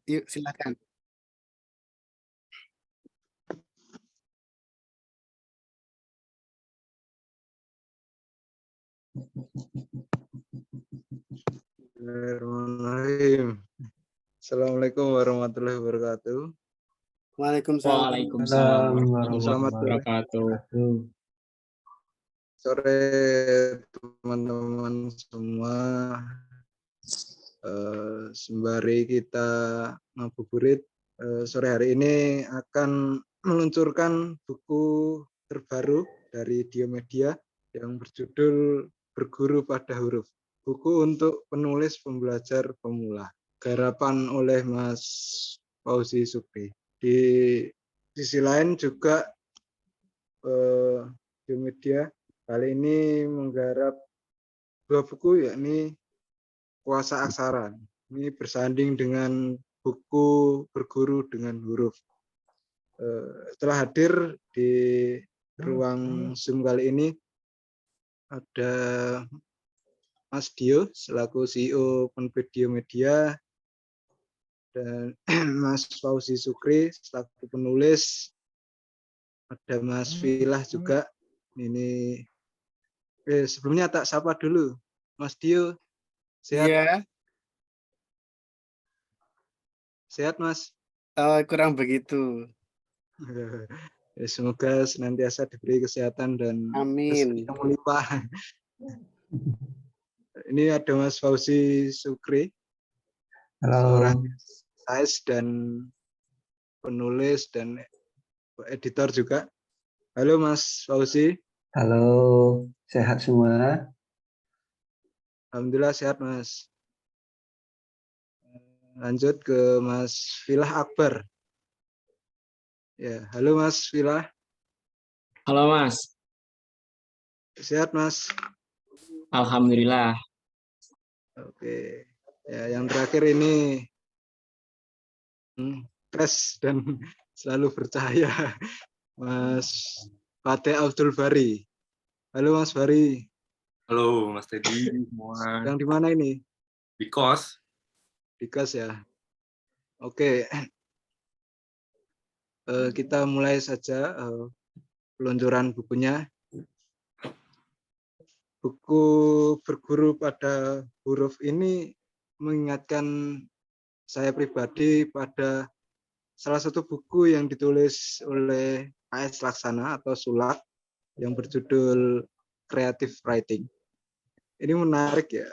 Yuk, silakan. Bismillahirrahmanirrahim. Assalamualaikum warahmatullahi wabarakatuh. Waalaikumsalam. Waalaikumsalam Selamat warahmatullahi wabarakatuh. sore teman-teman semua. Sembari kita ngabuburit, sore hari ini akan meluncurkan buku terbaru dari Diomedia yang berjudul Berguru pada Huruf. Buku untuk penulis pembelajar pemula. Garapan oleh Mas Fauzi Sukri. Di sisi lain juga Diomedia kali ini menggarap dua buku, yakni Kuasa Aksara. Ini bersanding dengan buku Berguru dengan Huruf. Setelah hadir di ruang Zoom kali ini ada Mas Dio selaku CEO Penerbit Diomedia dan Mas Fauzi Sukri selaku penulis. Ada Mas Filah juga. Ini sebelumnya tak sapa dulu. Mas Dio, sehat? Iya, Sehat, Mas? kurang begitu. Semoga senantiasa diberi kesehatan dan Amin. yang melimpah. Ini ada Mas Fauzi Sukri, seorang sains dan penulis dan editor juga. Halo Mas Fauzi. Halo, sehat semua? Alhamdulillah sehat Mas. Lanjut ke Mas Filah Akbar. Ya, halo Mas Filah. Halo Mas. Sehat Mas? Alhamdulillah. Oke. Ya, yang terakhir ini fresh dan selalu bercahaya, Mas Fateh Abdul Bari. Halo Mas Bari. Halo Mas Teddy semua. Yang di mana ini? Di kos. Di kos ya. Oke. Kita mulai saja peluncuran bukunya. Buku Berguru pada Huruf ini mengingatkan saya pribadi pada salah satu buku yang ditulis oleh A.S. Laksana atau Sulak yang berjudul Creative Writing. Ini menarik ya,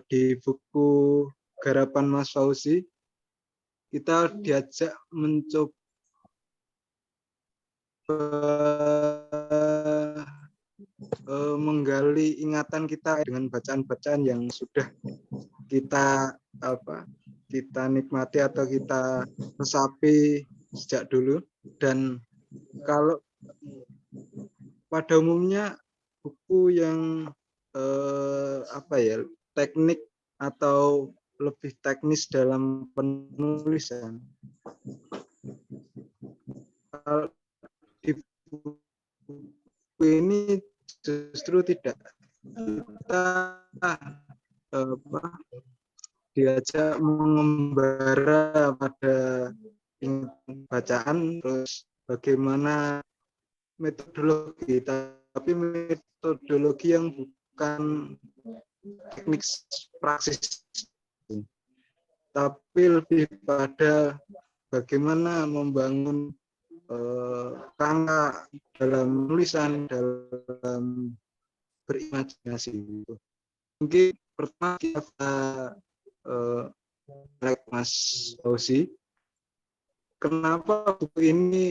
di buku garapan Mas Fauzi kita diajak mencoba menggali ingatan kita dengan bacaan-bacaan yang sudah kita nikmati atau kita resapi sejak dulu. Dan kalau pada umumnya buku yang teknik atau lebih teknis dalam penulisan, di buku ini justru tidak, kita diajak mengembara pada bacaan, terus bagaimana metodologi, tapi metodologi yang bukan teknik praksis, tapi lebih pada bagaimana membangun rangka dalam tulisan, dalam berimajinasi. Mungkin pertama kita Mas Fauzi, kenapa buku ini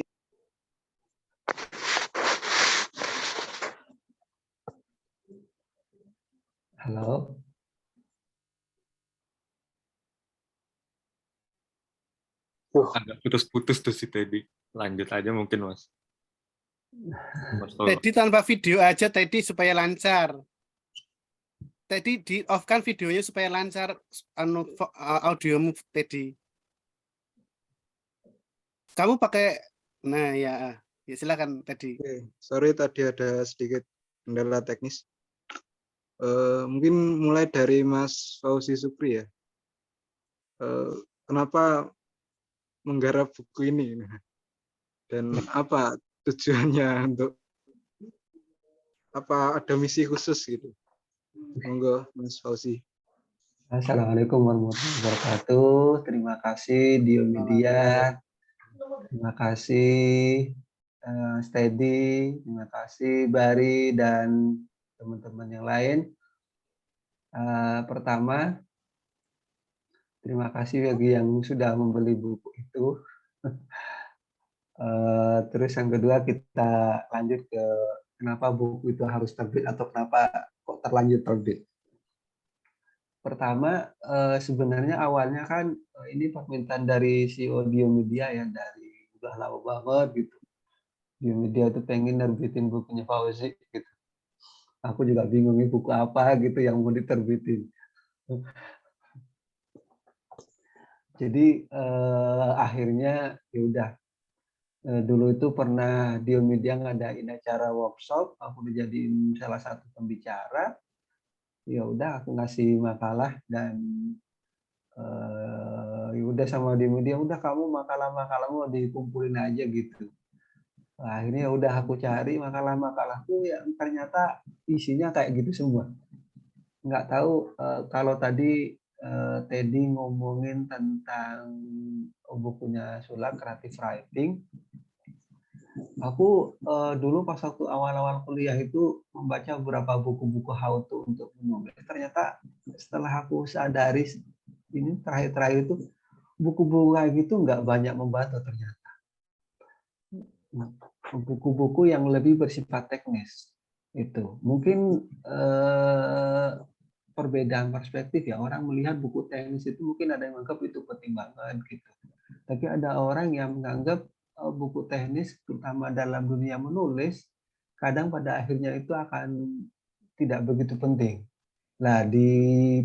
Halo. Agak putus-putus tuh si Teddy. Lanjut aja mungkin Mas. Teddy tanpa video aja Teddy supaya lancar. Teddy di off kan videonya supaya lancar audiomu Teddy. Kamu pakai, nah ya silakan Teddy. Sorry tadi ada sedikit kendala teknis. Mungkin mulai dari Mas Fauzi Sukri ya. Kenapa menggarap buku ini? Dan apa tujuannya untuk apa ada misi khusus gitu? Monggo Mas Fauzi. Assalamualaikum warahmatullahi wabarakatuh. Terima kasih Dio Media. Terima kasih Steady. Terima kasih Bari dan teman-teman yang lain. Pertama, terima kasih bagi yang sudah membeli buku itu. Terus yang kedua kita lanjut ke kenapa buku itu harus terbit atau kenapa kok terlanjur terbit. Pertama, sebenarnya awalnya kan ini permintaan dari CEO Dio Media ya, dari udah lama banget gitu. Dio Media itu pengen nerbitin bukunya Fauzi gitu. Aku juga bingung ini buku apa gitu yang mau diterbitin. Jadi akhirnya ya udah. Dulu itu pernah Dio Media ngadain acara workshop, aku dijadiin salah satu pembicara. Ya udah aku ngasih makalah dan ya udah sama Dio Media, udah kamu makalah-makalahmu dikumpulin aja gitu. Akhirnya udah aku cari makalah-makalahku yang ternyata isinya kayak gitu semua. Nggak tahu kalau tadi Teddy ngomongin tentang bukunya Sulang Creative Writing. Aku dulu pas waktu awal-awal kuliah itu membaca beberapa buku-buku how to untuk menulis. Ternyata setelah aku sadari ini terakhir-terakhir itu buku-buku kayak gitu nggak banyak membantu ternyata. Buku-buku yang lebih bersifat teknis itu mungkin perbedaan perspektif ya, orang melihat buku teknis itu mungkin ada yang menganggap itu penting banget gitu, tapi ada orang yang menganggap buku teknis terutama dalam dunia menulis kadang pada akhirnya itu akan tidak begitu penting. Nah, di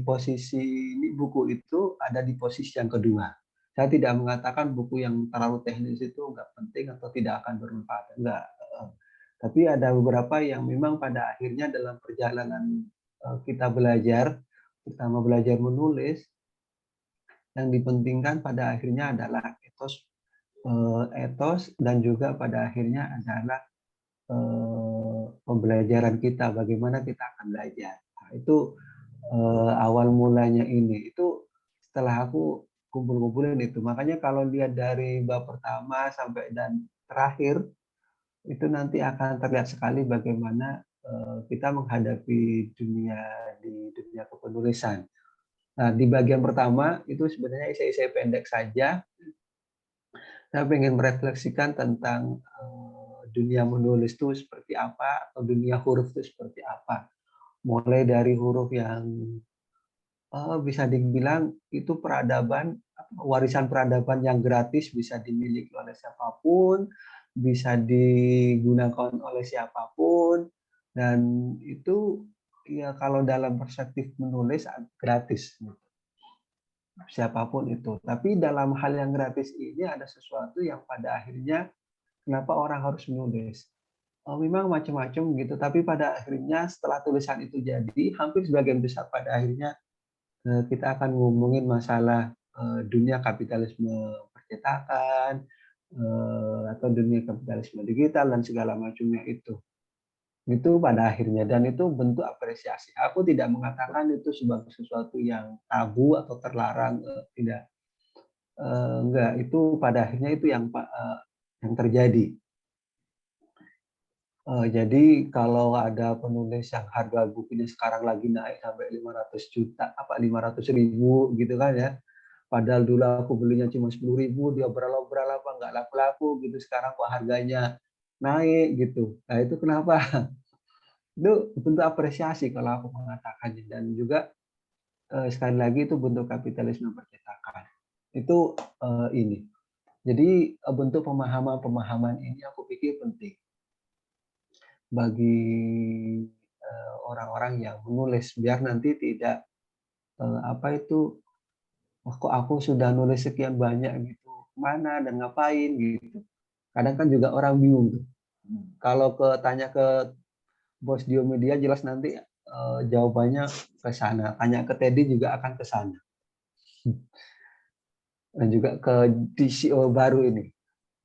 posisi ini buku itu ada di posisi yang kedua. Saya tidak mengatakan buku yang terlalu teknis itu enggak penting atau tidak akan bermanfaat, enggak. Tapi ada beberapa yang memang pada akhirnya dalam perjalanan kita belajar, terutama belajar menulis, yang dipentingkan pada akhirnya adalah etos dan juga pada akhirnya adalah pembelajaran kita, bagaimana kita akan belajar. Nah, itu awal mulanya ini. Itu setelah aku kumpul-kumpulin itu. Makanya kalau lihat dari bab pertama sampai dan terakhir, itu nanti akan terlihat sekali bagaimana kita menghadapi dunia di dunia kepenulisan. Nah, di bagian pertama itu sebenarnya essay pendek saja. Saya ingin merefleksikan tentang dunia menulis itu seperti apa, atau dunia huruf itu seperti apa. Mulai dari huruf yang bisa dibilang itu peradaban, warisan peradaban yang gratis, bisa dimiliki oleh siapapun, bisa digunakan oleh siapapun, dan itu ya kalau dalam perspektif menulis gratis, siapapun itu. Tapi dalam hal yang gratis ini ada sesuatu yang pada akhirnya kenapa orang harus menulis? Memang macam-macam gitu, tapi pada akhirnya setelah tulisan itu jadi, hampir sebagian besar pada akhirnya kita akan ngomongin masalah dunia kapitalisme percetakan, atau dunia kapitalisme digital dan segala macamnya itu pada akhirnya, dan itu bentuk apresiasi. Aku tidak mengatakan itu sebagai sesuatu yang tabu atau terlarang, tidak, enggak, itu pada akhirnya itu yang terjadi. Jadi kalau ada penulis yang harga bukunya sekarang lagi naik sampai 500 juta, 500.000 gitu kan ya. Padahal dulu aku belinya cuma 10.000, dia berapa nggak laku-laku gitu. Sekarang kok harganya naik gitu. Nah itu kenapa? Itu bentuk apresiasi kalau aku mengatakannya, dan juga sekali lagi itu bentuk kapitalisme percetakan. Itu ini. Jadi bentuk pemahaman ini aku pikir penting bagi orang-orang yang menulis, biar nanti tidak kok aku sudah nulis sekian banyak gitu, mana dan ngapain gitu. Kadang kan juga orang bingung tuh. Kalau tanya ke bos Dio Media jelas nanti jawabannya ke sana. Tanya ke Teddy juga akan ke sana. dan juga ke DCO baru ini,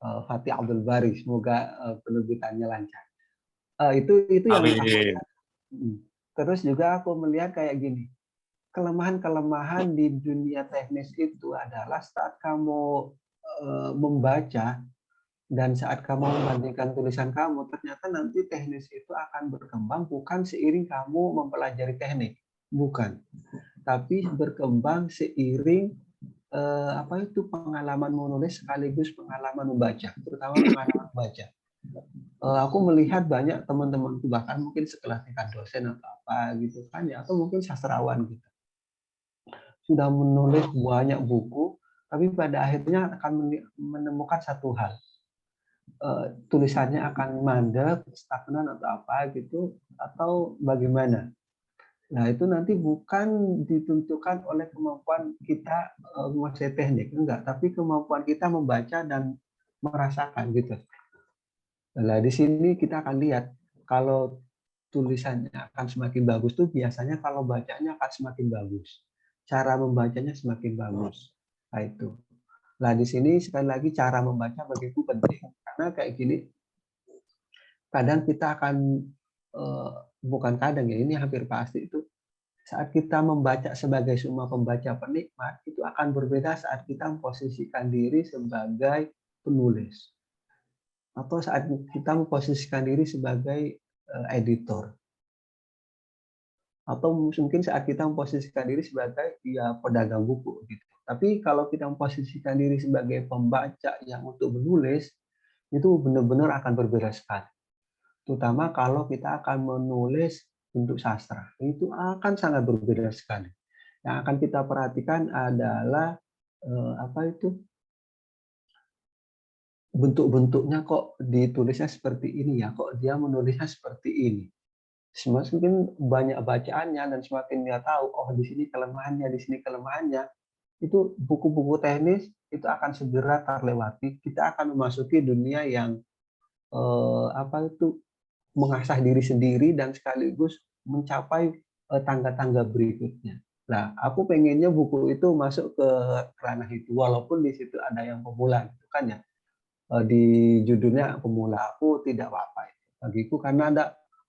Fatih Abdul Bari. Semoga penerbitannya lancar. Itu yang aku Amin. lihat. Terus juga aku melihat kayak gini, kelemahan-kelemahan di dunia teknis itu adalah saat kamu membaca dan saat kamu membandingkan tulisan kamu, ternyata nanti teknis itu akan berkembang bukan seiring kamu mempelajari teknik, bukan, tapi berkembang seiring pengalaman menulis sekaligus pengalaman membaca, terutama pengalaman membaca. Aku melihat banyak teman-temanku bahkan mungkin sekelas tingkat dosen atau apa gitu kan ya, atau mungkin sastrawan gitu, sudah menulis banyak buku, tapi pada akhirnya akan menemukan satu hal, tulisannya akan mandek, stagnan atau apa gitu, atau bagaimana. Nah, itu nanti bukan ditentukan oleh kemampuan kita menguasai teknik, enggak, tapi kemampuan kita membaca dan merasakan gitu. Nah, di sini kita akan lihat kalau tulisannya akan semakin bagus tuh biasanya kalau bacanya akan semakin bagus. Cara membacanya semakin bagus. Nah, itu. Nah, di sini sekali lagi cara membaca bagiku penting. Karena kayak gini, kadang kita akan, bukan kadang ya, ini hampir pasti itu, saat kita membaca sebagai semua pembaca penikmat, itu akan berbeda saat kita memposisikan diri sebagai penulis. Atau saat kita memposisikan diri sebagai editor. Atau mungkin saat kita memposisikan diri sebagai pedagang buku gitu. Tapi kalau kita memposisikan diri sebagai pembaca yang untuk menulis, itu benar-benar akan berbeda sekali. Terutama kalau kita akan menulis bentuk sastra, itu akan sangat berbeda sekali. Yang akan kita perhatikan adalah bentuk-bentuknya kok ditulisnya seperti ini ya, kok dia menulisnya seperti ini. Semakin banyak bacaannya dan semakin dia tahu, oh di sini kelemahannya, di sini kelemahannya, itu buku-buku teknis itu akan segera terlewati. Kita akan memasuki dunia yang mengasah diri sendiri dan sekaligus mencapai tangga-tangga berikutnya. Nah, aku pengennya buku itu masuk ke ranah itu, walaupun di situ ada yang pemula, gitu kan ya. Di judulnya pemula, aku tidak apa-apa bagiku, karena ada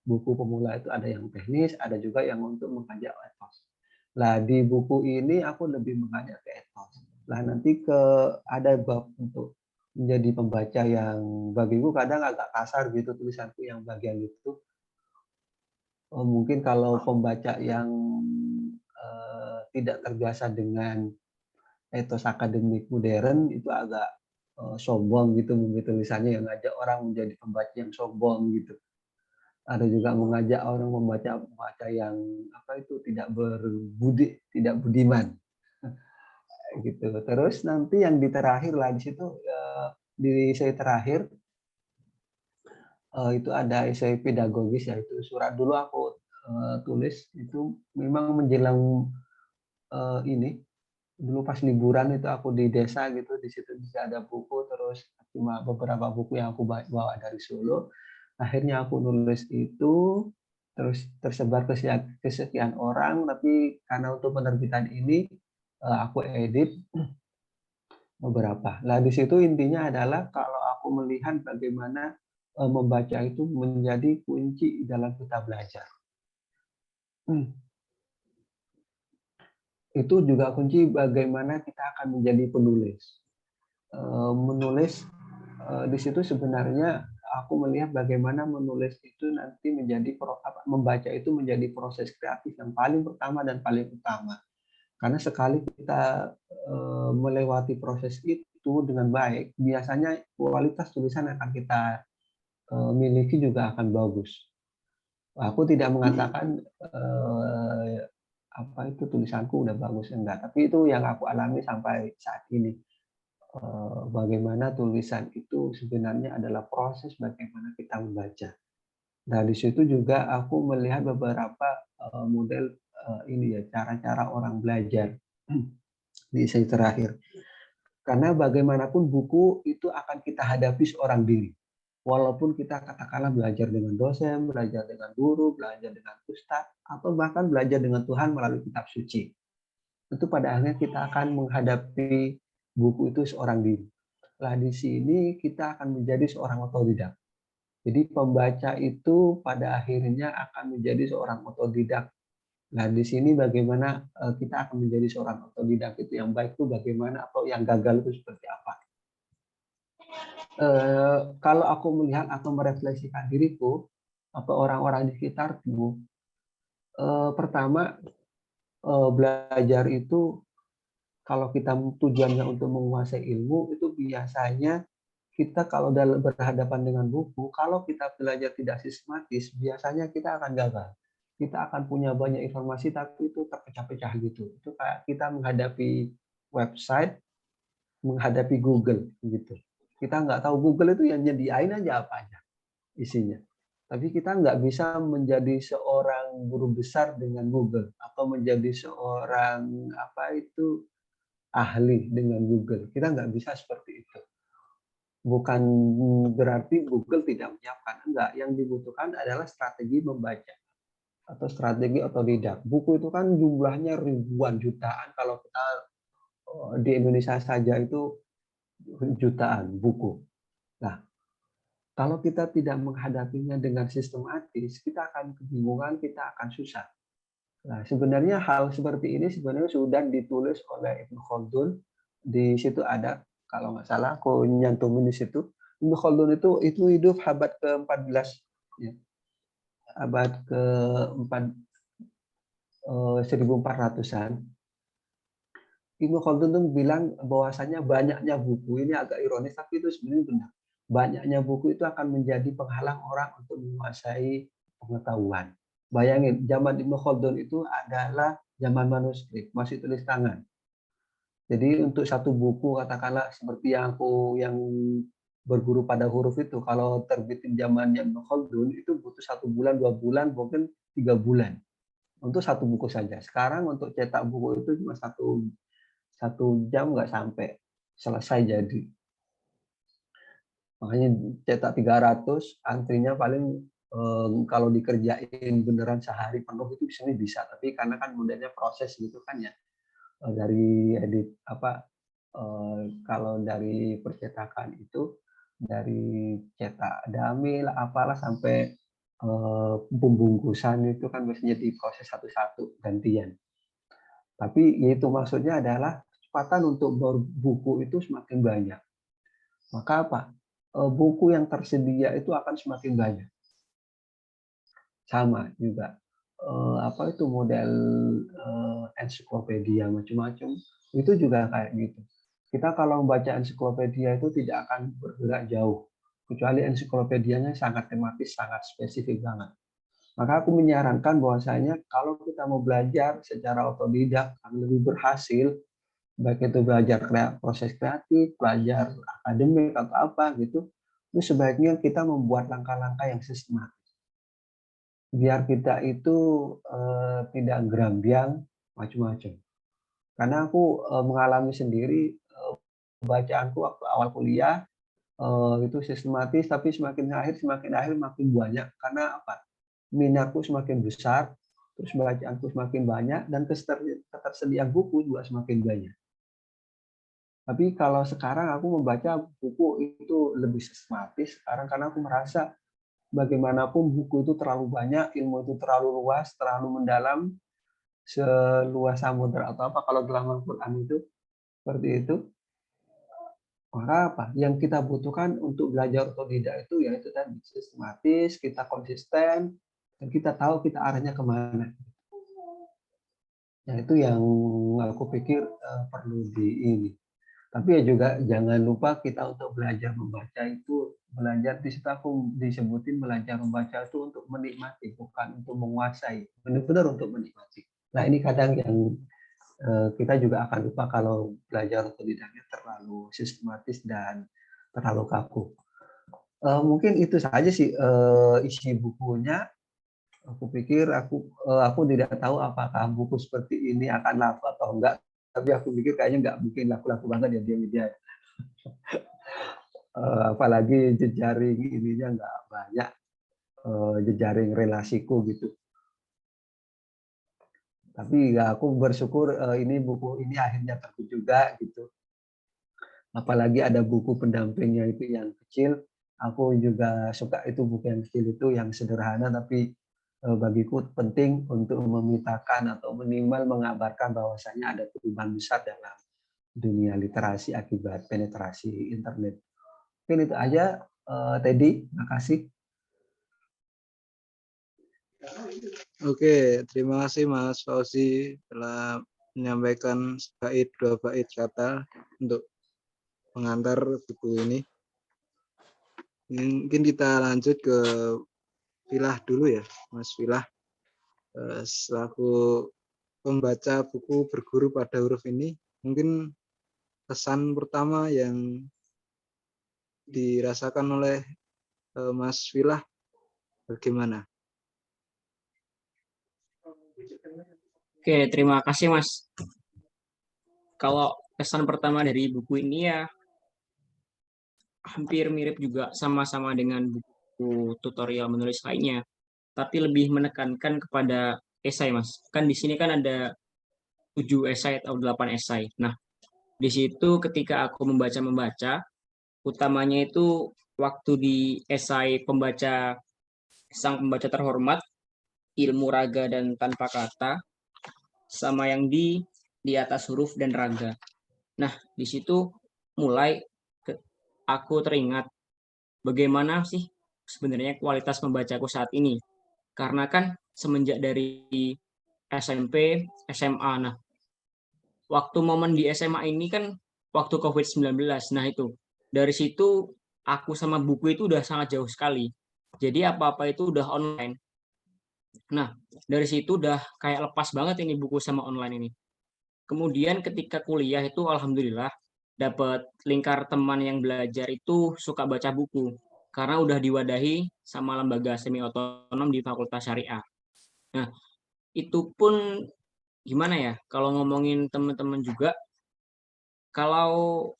buku pemula itu ada yang teknis, ada juga yang untuk mengajak etos. Nah, di buku ini aku lebih mengajak ke etos. Nah, nanti ada bab untuk menjadi pembaca yang bagiku kadang agak kasar gitu tulisanku yang bagian itu. Mungkin kalau pembaca yang tidak terbiasa dengan etos akademik modern itu agak sombong gitu tulisannya, yang ngajak orang menjadi pembaca yang sombong gitu. Ada juga mengajak orang membaca yang tidak berbudi, tidak budiman gitu. Terus nanti yang di terakhir lah di situ, di esai terakhir itu ada esai pedagogis, yaitu surat dulu aku tulis itu memang menjelang ini. Dulu pas liburan itu aku di desa gitu, di situ bisa ada buku, terus cuma beberapa buku yang aku bawa dari Solo. Akhirnya aku nulis itu, terus tersebar ke sekian orang, tapi karena untuk penerbitan ini aku edit beberapa. Nah, di situ intinya adalah kalau aku melihat bagaimana membaca itu menjadi kunci dalam kita belajar. Itu juga kunci bagaimana kita akan menjadi penulis. Menulis di situ sebenarnya aku melihat bagaimana menulis itu nanti membaca itu menjadi proses kreatif yang paling pertama dan paling utama. Karena sekali kita melewati proses itu dengan baik, biasanya kualitas tulisan yang akan kita miliki juga akan bagus. Aku tidak mengatakan tulisanku udah bagus, enggak, tapi itu yang aku alami sampai saat ini. Bagaimana tulisan itu sebenarnya adalah proses bagaimana kita membaca. Nah, di situ juga aku melihat beberapa model cara-cara orang belajar di esai terakhir. Karena bagaimanapun buku itu akan kita hadapi seorang diri. Walaupun kita katakanlah belajar dengan dosen, belajar dengan guru, belajar dengan ustadz, atau bahkan belajar dengan Tuhan melalui kitab suci. Itu pada akhirnya kita akan menghadapi buku itu seorang diri. Lah di sini kita akan menjadi seorang otodidak. Jadi pembaca itu pada akhirnya akan menjadi seorang otodidak. Nah di sini bagaimana kita akan menjadi seorang otodidak itu yang baik itu bagaimana atau yang gagal itu seperti apa. Kalau aku melihat atau merefleksikan diriku atau orang-orang di sekitarku, pertama belajar itu kalau kita tujuannya untuk menguasai ilmu itu biasanya kita kalau berhadapan dengan buku, kalau kita belajar tidak sistematis, biasanya kita akan gagal. Kita akan punya banyak informasi tapi itu terpecah-pecah gitu. Itu kayak kita menghadapi website, menghadapi Google gitu. Kita nggak tahu Google itu yang nyediain aja apa aja isinya. Tapi kita nggak bisa menjadi seorang guru besar dengan Google atau menjadi seorang ahli dengan Google. Kita nggak bisa seperti itu. Bukan berarti Google tidak menyiapkan. Enggak, yang dibutuhkan adalah strategi membaca atau strategi otodidak. Buku itu kan jumlahnya ribuan, jutaan. Kalau kita di Indonesia saja itu jutaan buku. Nah, kalau kita tidak menghadapinya dengan sistematis, kita akan kebingungan, kita akan susah. Nah, sebenarnya hal seperti ini sebenarnya sudah ditulis oleh Ibnu Khaldun. Di situ ada, kalau nggak salah, aku nyantumin di situ. Ibnu Khaldun itu hidup abad ke-14, ya. Abad ke-1400-an. Ibnu Khaldun itu bilang bahwasanya banyaknya buku, ini agak ironis tapi itu sebenarnya benar. Banyaknya buku itu akan menjadi penghalang orang untuk menguasai pengetahuan. Bayangin, zaman Ibnu Khaldun itu adalah zaman manuskrip, masih tulis tangan. Jadi untuk satu buku, katakanlah seperti yang berguru pada huruf itu, kalau terbitin zamannya Ibnu Khaldun itu butuh 1 bulan, 2 bulan, mungkin 3 bulan untuk satu buku saja. Sekarang untuk cetak buku itu cuma satu jam nggak sampai selesai jadi. Makanya cetak 300, antrinya paling kalau dikerjain beneran sehari penuh itu sebenarnya bisa, tapi karena kan modelnya proses gitu kan ya, dari edit kalau dari percetakan itu dari cetak damil apalah sampai pembungkusan itu kan biasanya diproses satu-satu gantian. Tapi yaitu maksudnya adalah kecepatan untuk buku itu semakin banyak. Maka apa? Buku yang tersedia itu akan semakin banyak. Sama juga itu model ensiklopedia macam-macam itu juga kayak gitu. Kita kalau membaca ensiklopedia itu tidak akan bergerak jauh kecuali ensiklopedianya sangat tematis, sangat spesifik banget. Maka aku menyarankan bahwasanya kalau kita mau belajar secara otodidak akan lebih berhasil, baik itu belajar proses kreatif, belajar akademik atau apa gitu, itu sebaiknya kita membuat langkah-langkah yang sistematis. Biar kita itu tidak gerambiang macam-macam. Karena aku mengalami sendiri bacaanku waktu awal kuliah itu sistematis, tapi semakin akhir makin banyak. Karena apa? Minatku semakin besar, terus bacaanku semakin banyak, dan ketersediaan buku juga semakin banyak. Tapi kalau sekarang aku membaca buku itu lebih sistematis sekarang karena aku merasa bagaimanapun buku itu terlalu banyak, ilmu itu terlalu luas, terlalu mendalam, seluas samudra atau apa kalau dalam Al-Quran itu seperti itu. Maka apa? Yang kita butuhkan untuk belajar otodidak itu yaitu tadi sistematis, kita konsisten, dan kita tahu kita arahnya kemana. Nah itu yang aku pikir perlu ini. Tapi ya juga jangan lupa kita untuk belajar membaca itu, belajar di situ aku disebutin belajar membaca itu untuk menikmati, bukan untuk menguasai, benar-benar untuk menikmati. Nah ini kadang yang kita juga akan lupa kalau belajar otodidaknya terlalu sistematis dan terlalu kaku. Mungkin itu saja sih isi bukunya. Aku pikir aku tidak tahu apakah buku seperti ini akan laku atau enggak. Tapi aku pikir kayaknya nggak mungkin laku-laku banget ya dia. Apalagi jejaring ininya nggak banyak, jejaring relasiku gitu. Tapi ya aku bersyukur ini buku ini akhirnya terbit juga gitu. Apalagi ada buku pendampingnya itu yang kecil. Aku juga suka itu buku yang kecil itu yang sederhana tapi bagiku penting untuk memetakan atau minimal mengabarkan bahwasanya ada perubahan besar dalam dunia literasi akibat penetrasi internet. Mungkin itu aja, Teddy. Makasih. Oke, terima kasih Mas Fauzi telah menyampaikan dua bait kata untuk pengantar buku ini. Mungkin kita lanjut ke Filah dulu ya, Mas Filah. Selaku pembaca buku Berguru pada Huruf ini, mungkin kesan pertama yang dirasakan oleh Mas Filah bagaimana? Oke, terima kasih Mas. Kalau kesan pertama dari buku ini ya hampir mirip juga sama-sama dengan buku tutorial menulis lainnya, tapi lebih menekankan kepada esai Mas. Kan di sini kan ada 7 esai atau 8 esai. Nah, di situ ketika aku membaca, utamanya itu waktu di esai sang pembaca terhormat, ilmu raga dan tanpa kata, sama yang di atas huruf dan raga. Nah, di situ mulai aku teringat bagaimana sih sebenarnya kualitas membacaku saat ini. Karena kan semenjak dari SMP, SMA, nah waktu momen di SMA ini kan waktu COVID-19. Nah itu, dari situ aku sama buku itu udah sangat jauh sekali. Jadi apa-apa itu udah online. Nah, dari situ udah kayak lepas banget ini buku sama online ini. Kemudian ketika kuliah itu alhamdulillah dapat lingkar teman yang belajar itu suka baca buku karena udah diwadahi sama lembaga semi otonom di Fakultas Syariah. Nah, itu pun gimana ya? Kalau ngomongin teman-teman juga, kalau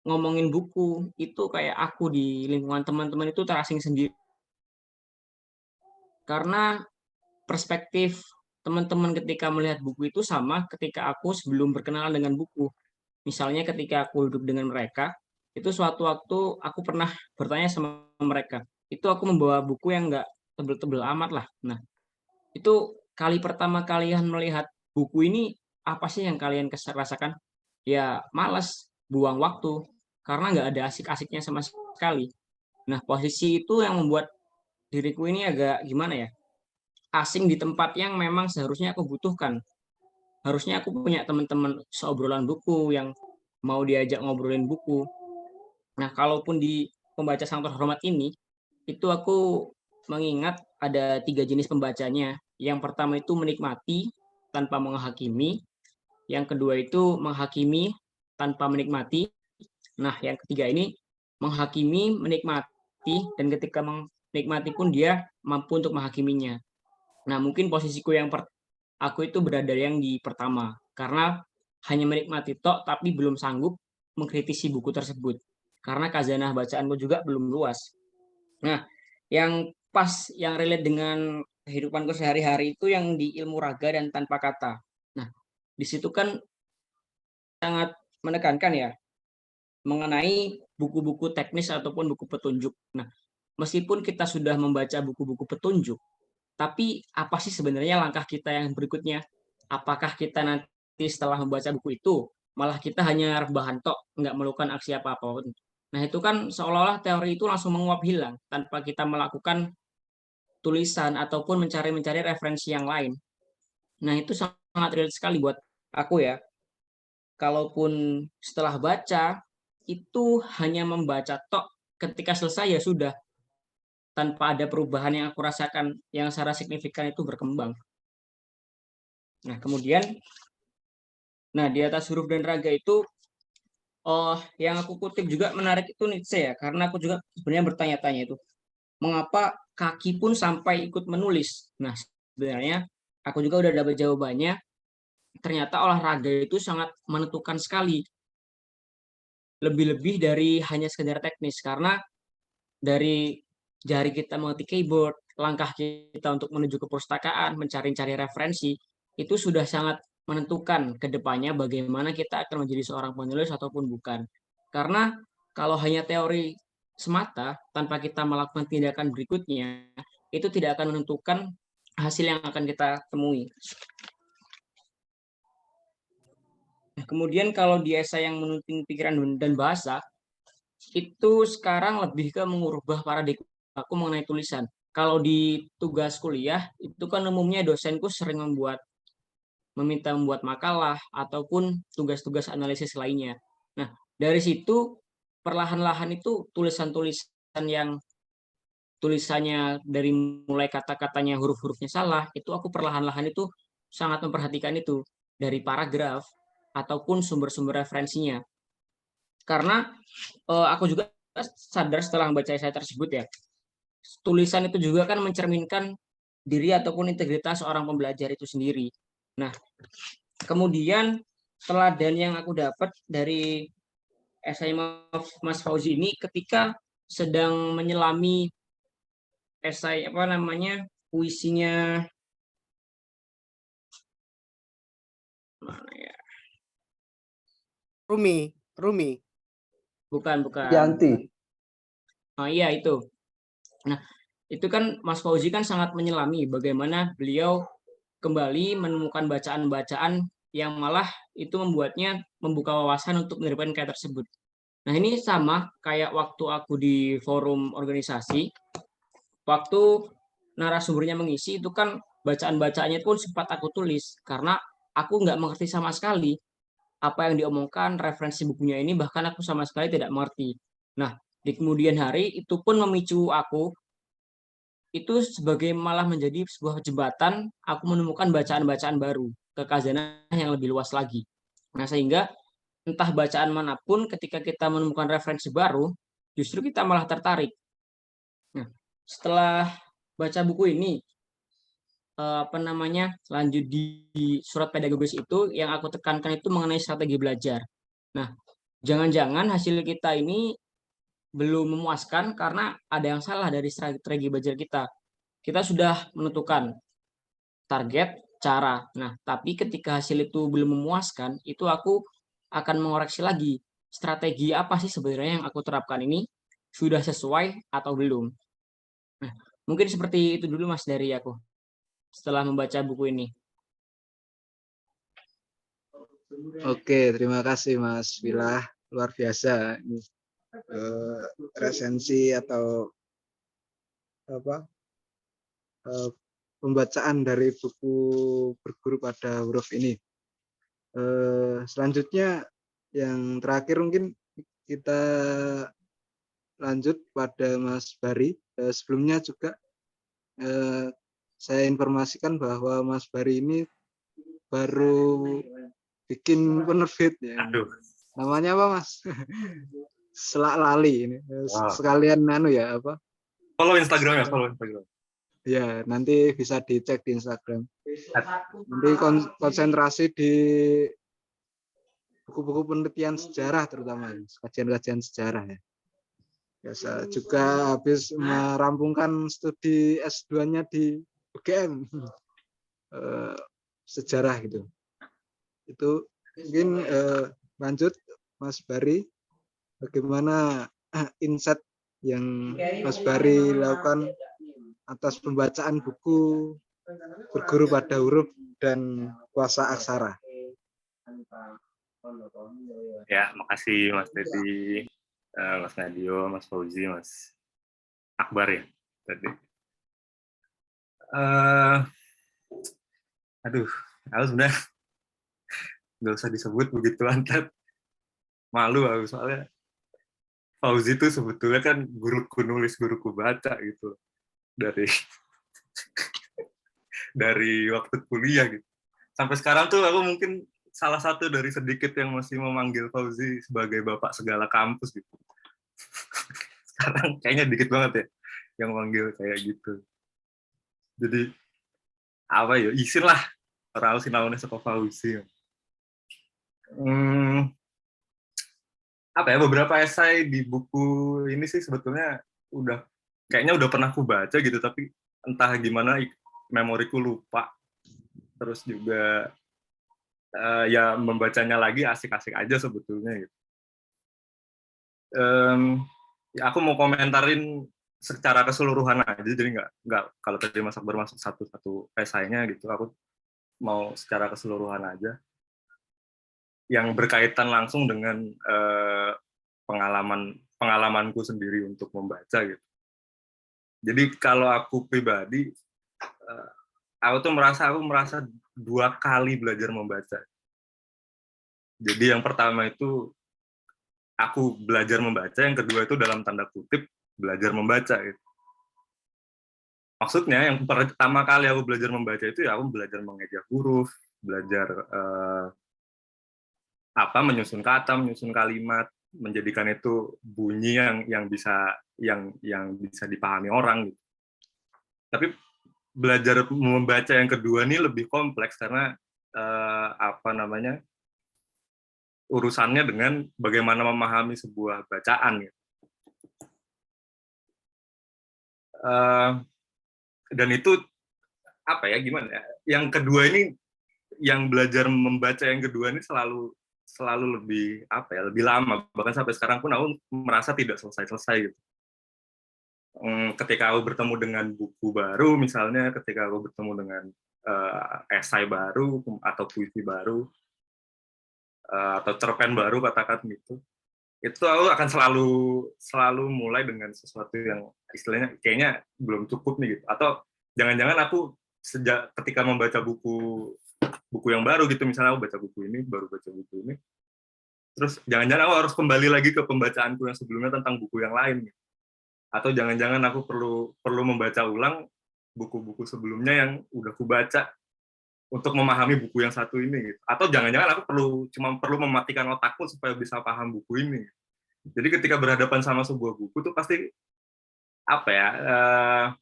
ngomongin buku itu kayak aku di lingkungan teman-teman itu terasing sendiri karena perspektif teman-teman ketika melihat buku itu sama ketika aku sebelum berkenalan dengan buku. Misalnya ketika aku duduk dengan mereka, itu suatu waktu aku pernah bertanya sama mereka, itu aku membawa buku yang nggak tebel-tebel amat lah. Nah, itu kali pertama kalian melihat buku ini, apa sih yang kalian rasakan? Ya, malas, buang waktu, karena nggak ada asik-asiknya sama sekali. Nah, posisi itu yang membuat diriku ini agak gimana ya, asing di tempat yang memang seharusnya aku butuhkan. Harusnya aku punya teman-teman seobrolan buku yang mau diajak ngobrolin buku. Nah, kalaupun di pembaca sang terhormat ini, itu aku mengingat ada 3 jenis pembacanya. Yang pertama itu menikmati tanpa menghakimi. Yang kedua itu menghakimi tanpa menikmati. Nah, yang ketiga ini menghakimi, menikmati, dan ketika menikmati pun dia mampu untuk menghakiminya. Nah, mungkin posisiku aku itu berada yang di pertama, karena hanya menikmati tok tapi belum sanggup mengkritisi buku tersebut. Karena khazanah bacaanku juga belum luas. Nah, yang pas, yang relate dengan kehidupanku sehari-hari itu yang di ilmu raga dan tanpa kata. Nah, di situ kan sangat menekankan ya, mengenai buku-buku teknis ataupun buku petunjuk. Nah, meskipun kita sudah membaca buku-buku petunjuk, tapi apa sih sebenarnya langkah kita yang berikutnya? Apakah kita nanti setelah membaca buku itu, malah kita hanya rebahan tok, nggak melakukan aksi apa-apa. Nah itu kan seolah-olah teori itu langsung menguap hilang, tanpa kita melakukan tulisan ataupun mencari referensi yang lain. Nah itu sangat relate sekali buat aku ya. Kalaupun setelah baca, itu hanya membaca tok, ketika selesai ya sudah, tanpa ada perubahan yang aku rasakan yang secara signifikan itu berkembang. Nah, kemudian di atas huruf dan raga itu yang aku kutip juga menarik itu Nietzsche ya, karena aku juga sebenarnya bertanya-tanya itu, mengapa kaki pun sampai ikut menulis? Nah, sebenarnya aku juga udah dapat jawabannya. Ternyata olahraga itu sangat menentukan sekali. Lebih-lebih dari hanya sekedar teknis, karena dari jari kita mengetik keyboard, langkah kita untuk menuju ke perpustakaan, mencari-cari referensi, itu sudah sangat menentukan ke depannya bagaimana kita akan menjadi seorang penulis ataupun bukan. Karena kalau hanya teori semata tanpa kita melakukan tindakan berikutnya, itu tidak akan menentukan hasil yang akan kita temui. Nah, kemudian kalau di esai yang menuntun pikiran dan bahasa, itu sekarang lebih ke mengubah paradigma aku mengenai tulisan. Kalau di tugas kuliah, itu kan umumnya dosenku sering meminta membuat makalah ataupun tugas-tugas analisis lainnya. Nah, dari situ perlahan-lahan itu tulisan-tulisan yang tulisannya dari mulai kata-katanya huruf-hurufnya salah, itu aku perlahan-lahan itu sangat memperhatikan itu dari paragraf ataupun sumber-sumber referensinya. Karena aku juga sadar setelah membaca esai tersebut ya, tulisan itu juga kan mencerminkan diri ataupun integritas seorang pembelajar itu sendiri. Nah, kemudian teladan yang aku dapat dari esai Mas Fauzi ini ketika sedang menyelami esai puisinya mana ya? Rumi. Bukan. Yanti. Oh iya itu. Nah, itu kan Mas Fauzi kan sangat menyelami bagaimana beliau kembali menemukan bacaan-bacaan yang malah itu membuatnya membuka wawasan untuk menerbitkan kayak tersebut. Nah, ini sama kayak waktu aku di forum organisasi, waktu narasumbernya mengisi itu kan bacaan-bacaannya pun sempat aku tulis karena aku nggak mengerti sama sekali apa yang diomongkan, referensi bukunya ini bahkan aku sama sekali tidak mengerti. Nah, di kemudian hari itu pun memicu aku itu sebagai malah menjadi sebuah jembatan aku menemukan bacaan-bacaan baru ke khazanah yang lebih luas lagi. Nah, sehingga entah bacaan manapun ketika kita menemukan referensi baru, justru kita malah tertarik. Nah, setelah baca buku ini, lanjut di surat pedagogis itu yang aku tekankan itu mengenai strategi belajar. Nah, jangan-jangan hasil kita ini belum memuaskan karena ada yang salah dari strategi belajar kita. Kita sudah menentukan target, cara. Nah, tapi ketika hasil itu belum memuaskan, itu aku akan mengoreksi lagi strategi apa sih sebenarnya yang aku terapkan ini sudah sesuai atau belum. Nah, mungkin seperti itu dulu Mas dari aku setelah membaca buku ini. Oke, terima kasih Mas Wilah, luar biasa ini resensi atau apa pembacaan dari buku Berguru pada Huruf ini. Selanjutnya yang terakhir mungkin kita lanjut pada Mas Bari. Sebelumnya juga saya informasikan bahwa Mas Bari ini baru bikin penerbit ya. Aduh. Namanya apa Mas? Selak lali ini. Wow. Sekalian ya apa? Follow Instagram. Ya, nanti bisa dicek di Instagram. Nanti konsentrasi di buku-buku penelitian sejarah terutama, kajian-kajian sejarah ya. Biasa juga habis merampungkan studi S2-nya di UGM sejarah gitu. Itu mungkin lanjut Mas Bari, bagaimana insight yang Mas Bari lakukan atas pembacaan buku Berguru pada Huruf dan Kuasa Aksara. Ya, makasih Mas Dedi, Mas Nadio, Mas Fauzi, Mas Akbar ya tadi. Aduh, aku sebenarnya nggak usah disebut begitu antar. Malu aku soalnya Fauzi itu sebetulnya kan guruku nulis, guruku baca gitu dari waktu kuliah gitu. Sampai sekarang tuh aku mungkin salah satu dari sedikit yang masih memanggil Fauzi sebagai bapak segala kampus gitu. Sekarang kayaknya dikit banget ya yang manggil kayak gitu. Jadi apa ya, isin lah orang sinaunya saka Fauzi. Apa ya, beberapa esai di buku ini sih sebetulnya kayaknya udah pernah aku baca gitu, tapi entah gimana memoriku lupa. Terus juga ya membacanya lagi asik-asik aja sebetulnya gitu. Ya aku mau komentarin secara keseluruhan aja, jadi nggak kalau tadi Mas Akbar masuk satu esainya gitu, aku mau secara keseluruhan aja yang berkaitan langsung dengan pengalamanku sendiri untuk membaca gitu. Jadi kalau aku pribadi, aku merasa 2 kali belajar membaca. Jadi yang pertama itu aku belajar membaca, yang kedua itu dalam tanda kutip belajar membaca gitu. Maksudnya yang pertama kali aku belajar membaca itu ya aku belajar mengejak huruf, belajar menyusun kata, menyusun kalimat, menjadikan itu bunyi yang bisa dipahami orang gitu. Tapi belajar membaca yang kedua ini lebih kompleks karena urusannya dengan bagaimana memahami sebuah bacaan gitu. Dan itu gimana ya? Yang kedua ini, yang belajar membaca yang kedua ini selalu lebih lebih lama, bahkan sampai sekarang pun aku merasa tidak selesai gitu. Ketika aku bertemu dengan buku baru misalnya, ketika aku bertemu dengan esai baru atau puisi baru atau cerpen baru katakan gitu, itu aku akan selalu mulai dengan sesuatu yang istilahnya kayaknya belum cukup nih gitu, atau jangan-jangan aku ketika membaca buku yang baru gitu, misalnya aku baru baca buku ini, terus jangan-jangan aku harus kembali lagi ke pembacaanku yang sebelumnya tentang buku yang lain gitu. Atau jangan-jangan aku perlu membaca ulang buku-buku sebelumnya yang udah aku baca untuk memahami buku yang satu ini gitu. Atau jangan-jangan aku cuma perlu mematikan otakku supaya bisa paham buku ini. Jadi ketika berhadapan sama sebuah buku tuh pasti ada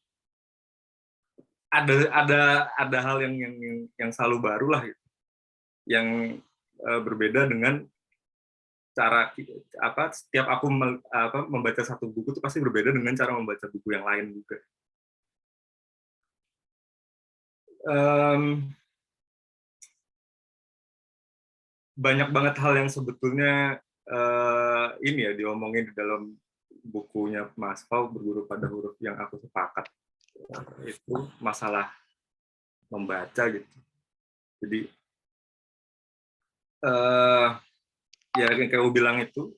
hal yang selalu baru lah gitu, yang berbeda dengan cara setiap aku membaca satu buku itu pasti berbeda dengan cara membaca buku yang lain juga. Banyak banget hal yang sebetulnya ini ya diomongin di dalam bukunya Mas Pau, Berguru pada Huruf, yang aku sepakat itu masalah membaca gitu. Jadi ya yang kayak aku bilang itu,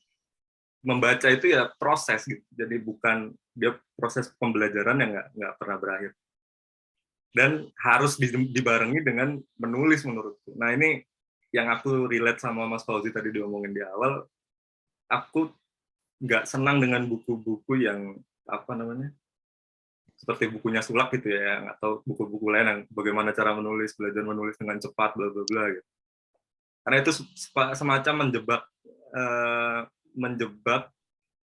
membaca itu ya proses gitu. Jadi bukan dia proses pembelajaran yang nggak pernah berakhir. Dan harus dibarengi dengan menulis menurutku. Nah ini yang aku relate sama Mas Fauzi tadi diomongin di awal, aku nggak senang dengan buku-buku yang seperti bukunya Sulak gitu ya, atau buku-buku lain yang bagaimana cara menulis, belajar menulis dengan cepat, bla bla bla gitu. Karena itu semacam menjebak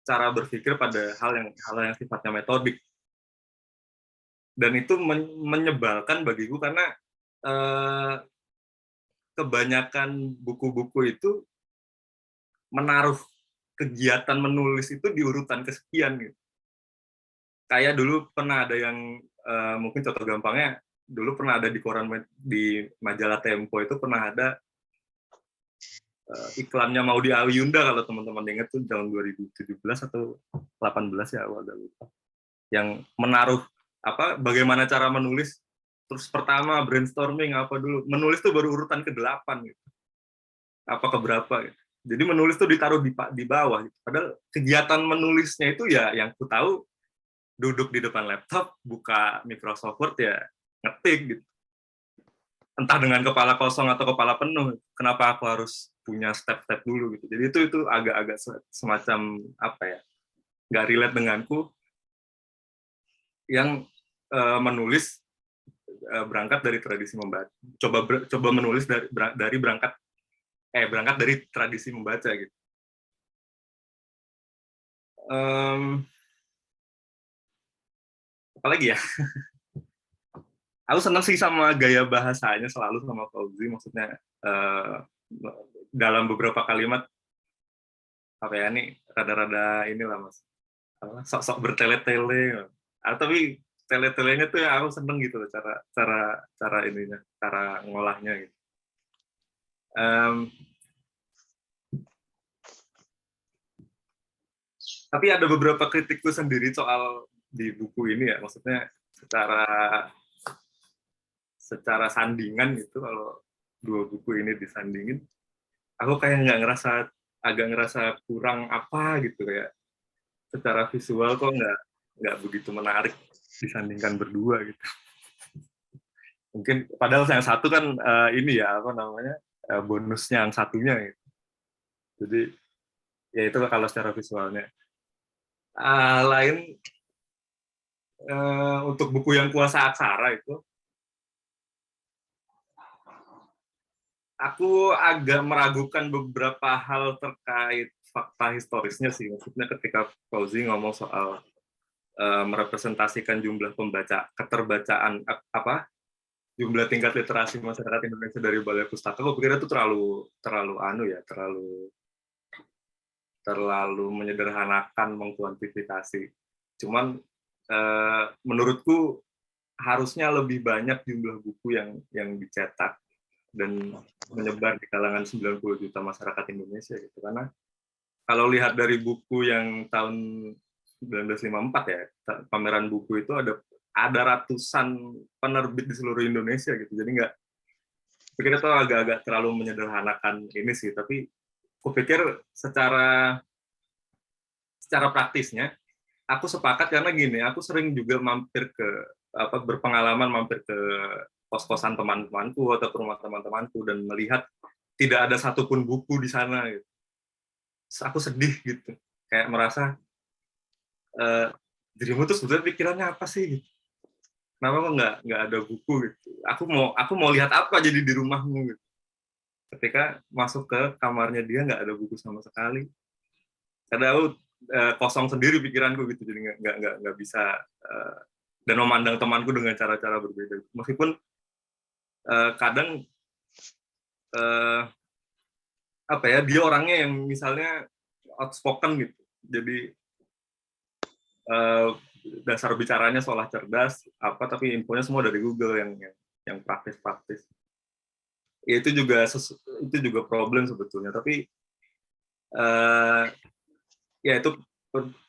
cara berpikir pada hal yang sifatnya metodik. Dan itu menyebalkan bagiku karena kebanyakan buku-buku itu menaruh kegiatan menulis itu di urutan kesekian gitu. Kayak dulu pernah ada yang mungkin contoh gampangnya, dulu pernah ada di majalah Tempo itu pernah ada iklannya Maudy Ayunda, kalau teman-teman ingat tuh tahun 2017 atau 18 ya, aku agak lupa. Yang menaruh bagaimana cara menulis, terus pertama brainstorming dulu, menulis tuh baru urutan ke-8 gitu. Keberapa gitu. Jadi menulis tuh ditaruh di bawah gitu. Padahal kegiatan menulisnya itu ya yang ku tahu duduk di depan laptop, buka Microsoft Word ya ngetik gitu. Entah dengan kepala kosong atau kepala penuh, kenapa aku harus punya step-step dulu gitu. Jadi itu agak-agak semacam nggak relate denganku yang menulis berangkat dari tradisi membaca. Coba menulis berangkat dari tradisi membaca gitu. Apalagi ya? Aku senang sih sama gaya bahasanya selalu sama Fauzi, maksudnya dalam beberapa kalimat ini rada-rada inilah Mas, sok-sok bertele-tele, tapi tele-telenya tuh ya aku seneng gitu cara ininya, cara ngolahnya gitu. Tapi ada beberapa kritikku sendiri soal di buku ini ya, maksudnya secara sandingan gitu, kalau dua buku ini disandingin, aku kayak agak ngerasa kurang apa gitu, kayak secara visual kok nggak begitu menarik disandingkan berdua gitu. Mungkin padahal yang satu kan ini ya apa namanya bonusnya yang satunya gitu. Jadi ya itu kalau secara visualnya. Lain untuk buku yang Kuasa Aksara itu, aku agak meragukan beberapa hal terkait fakta historisnya sih. Maksudnya ketika Fauzi ngomong soal merepresentasikan jumlah keterbacaan jumlah tingkat literasi masyarakat Indonesia dari Balai Pustaka, aku pikir itu terlalu menyederhanakan, mengkuantifikasi. Cuman menurutku harusnya lebih banyak jumlah buku yang dicetak dan menyebar di kalangan 90 juta masyarakat Indonesia gitu. Karena kalau lihat dari buku yang tahun 1954 ya, pameran buku itu ada ratusan penerbit di seluruh Indonesia gitu. Jadi pikir itu agak-agak terlalu menyederhanakan ini sih, tapi kupikir secara praktisnya aku sepakat karena gini, aku sering juga berpengalaman mampir ke kos-kosan teman-temanku atau ke rumah teman-temanku dan melihat tidak ada satupun buku di sana gitu. Aku sedih gitu, kayak merasa dirimu tuh sebetulnya pikirannya apa sih gitu. Kenapa kok nggak ada buku gitu. Aku mau lihat apa jadi di rumahmu gitu. Ketika masuk ke kamarnya dia nggak ada buku sama sekali. Karena aku kosong sendiri pikiranku gitu, jadi nggak bisa dan memandang temanku dengan cara-cara berbeda. Meskipun kadang dia orangnya yang misalnya outspoken gitu, jadi dasar bicaranya seolah cerdas tapi infonya semua dari Google yang praktis-praktis. Ya, itu juga problem sebetulnya, tapi ya itu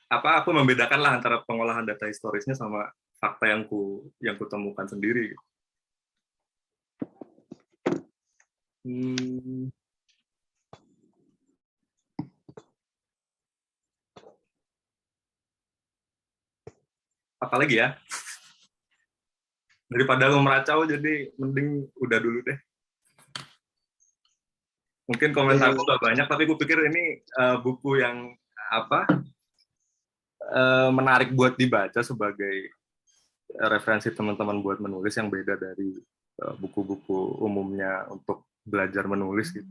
aku membedakan lah antara pengolahan data historisnya sama fakta yang ku temukan sendiri. Apalagi ya, daripada lu meracau, jadi mending udah dulu deh. Mungkin komentarku nggak banyak, tapi gue pikir ini buku yang menarik buat dibaca sebagai referensi teman-teman buat menulis yang beda dari buku-buku umumnya untuk belajar menulis gitu.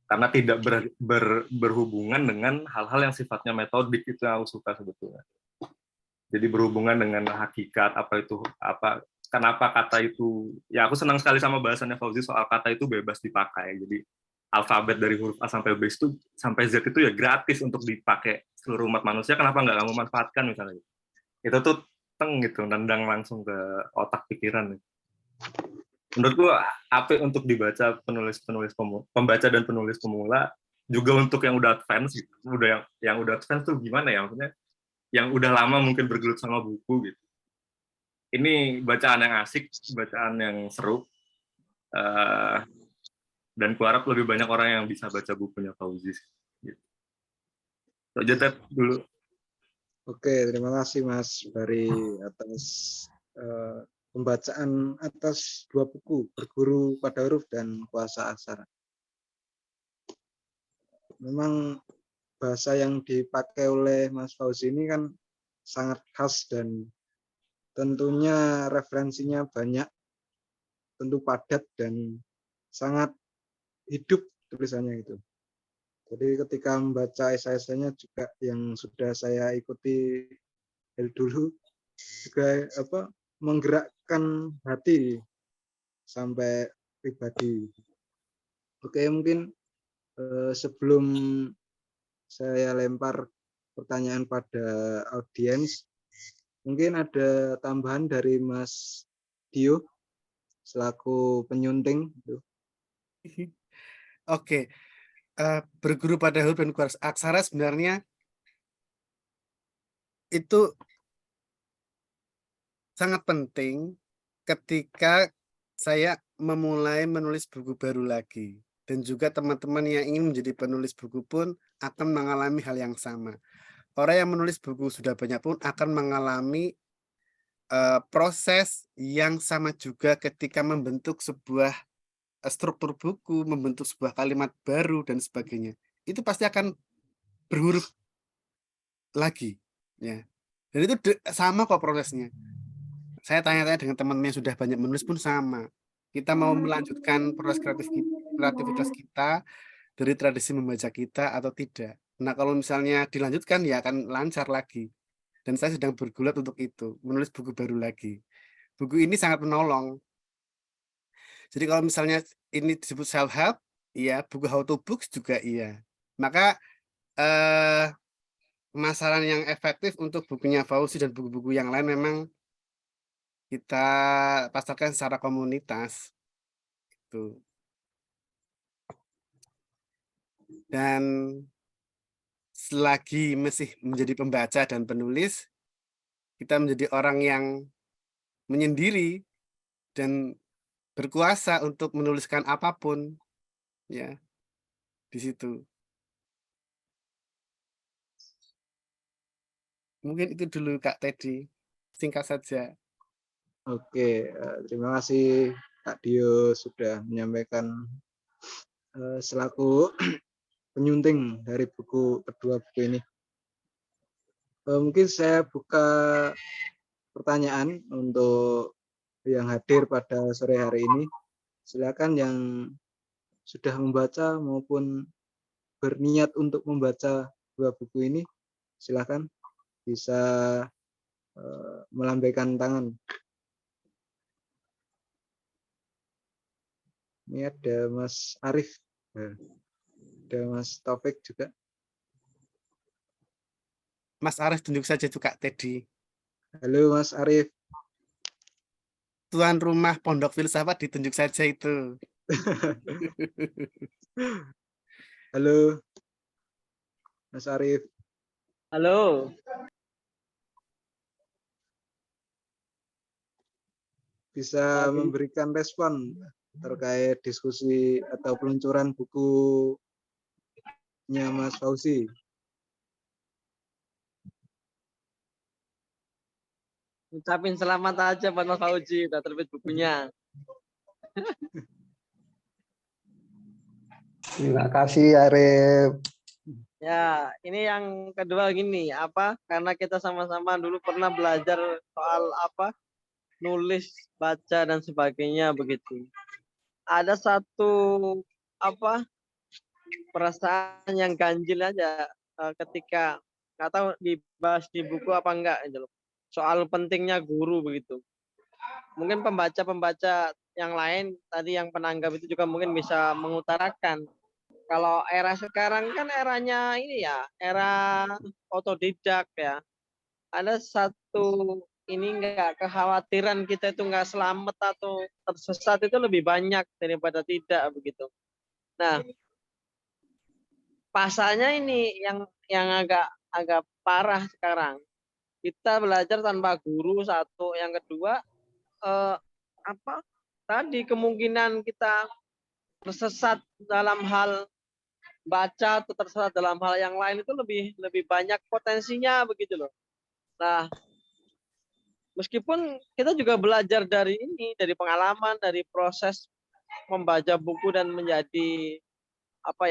Karena tidak berhubungan dengan hal-hal yang sifatnya metodik, itu yang aku suka sebetulnya. Jadi berhubungan dengan hakikat, kenapa kata itu, ya aku senang sekali sama bahasannya Fauzi soal kata itu bebas dipakai. Jadi alfabet dari huruf A sampai B itu sampai Z itu ya gratis untuk dipakai seluruh umat manusia, kenapa nggak kamu manfaatkan misalnya. Itu tuh gitu, nendang langsung ke otak pikiran. Menurut gua apik untuk dibaca pembaca dan penulis pemula, juga untuk yang udah advance gitu. Yang udah advance tuh gimana ya, maksudnya yang udah lama mungkin bergelut sama buku gitu. Ini bacaan yang asik, bacaan yang seru, dan kuharap lebih banyak orang yang bisa baca bukunya Fauzi. Gitu. So, aja dulu. Oke, terima kasih Mas Bari atas pembacaan atas dua buku, Berguru pada Huruf dan Kuasa Aksara. Memang bahasa yang dipakai oleh Mas Fauzi ini kan sangat khas dan tentunya referensinya banyak, tentu padat dan sangat hidup tulisannya itu. Jadi ketika membaca esai-esainya juga yang sudah saya ikuti dari dulu juga menggerakkan hati sampai pribadi. Oke, mungkin sebelum saya lempar pertanyaan pada audiens, mungkin ada tambahan dari Mas Dio selaku penyunting. Oke. berguru pada huruf dan aksara sebenarnya itu sangat penting ketika saya memulai menulis buku baru lagi. Dan juga teman-teman yang ingin menjadi penulis buku pun akan mengalami hal yang sama. Orang yang menulis buku sudah banyak pun akan mengalami proses yang sama juga ketika membentuk sebuah struktur buku, membentuk sebuah kalimat baru dan sebagainya. Itu pasti akan berhuruf lagi, ya. Dan itu sama kok prosesnya. Saya tanya-tanya dengan teman yang sudah banyak menulis pun sama. Kita mau melanjutkan proses kreativitas kita dari tradisi membaca kita atau tidak. Nah, kalau misalnya dilanjutkan ya akan lancar lagi. Dan saya sedang bergulat untuk itu, menulis buku baru lagi. Buku ini sangat menolong. Jadi kalau misalnya ini disebut self help, iya, buku how to books juga iya. Maka pemasaran yang efektif untuk bukunya Fauzi dan buku-buku yang lain memang kita pasarkan secara komunitas itu. Dan selagi masih menjadi pembaca dan penulis, kita menjadi orang yang menyendiri dan berkuasa untuk menuliskan apapun, ya, di situ. Mungkin itu dulu Kak Teddy, singkat saja. Oke, terima kasih Kak Dio sudah menyampaikan selaku penyunting dari kedua buku ini. Mungkin saya buka pertanyaan untuk yang hadir pada sore hari ini. Silakan yang sudah membaca maupun berniat untuk membaca dua buku ini, silakan bisa melambaikan tangan. Ini ada Mas Arif, ada Mas Taufik juga. Mas Arif tunjuk saja itu Kak Teddy. Halo Mas Arif. Tuan rumah Pondok Filsafat ditunjuk saja itu. Halo Mas Arif. Halo. Bisa memberikan respon terkait diskusi atau peluncuran bukunya Mas Fauzi. Ucapin selamat aja buat Mas Fauzi, udah terbit bukunya. Terima kasih Arif. Ya, ini yang kedua gini, karena kita sama-sama dulu pernah belajar soal nulis, baca dan sebagainya begitu. Ada satu perasaan yang ganjil aja ketika nggak tahu dibahas di buku apa enggak gitu loh. Soal pentingnya guru begitu. Mungkin pembaca-pembaca yang lain tadi yang penanggap itu juga mungkin bisa mengutarakan. Kalau era sekarang kan eranya ini ya, era otodidak ya. Ada satu ini enggak kekhawatiran kita itu enggak selamat atau tersesat itu lebih banyak daripada tidak begitu. Nah, pasalnya ini yang agak parah sekarang. Kita belajar tanpa guru satu, yang kedua tadi kemungkinan kita tersesat dalam hal baca atau tersesat dalam hal yang lain itu lebih banyak potensinya begitu loh. Nah, meskipun kita juga belajar dari pengalaman, dari proses membaca buku dan menjadi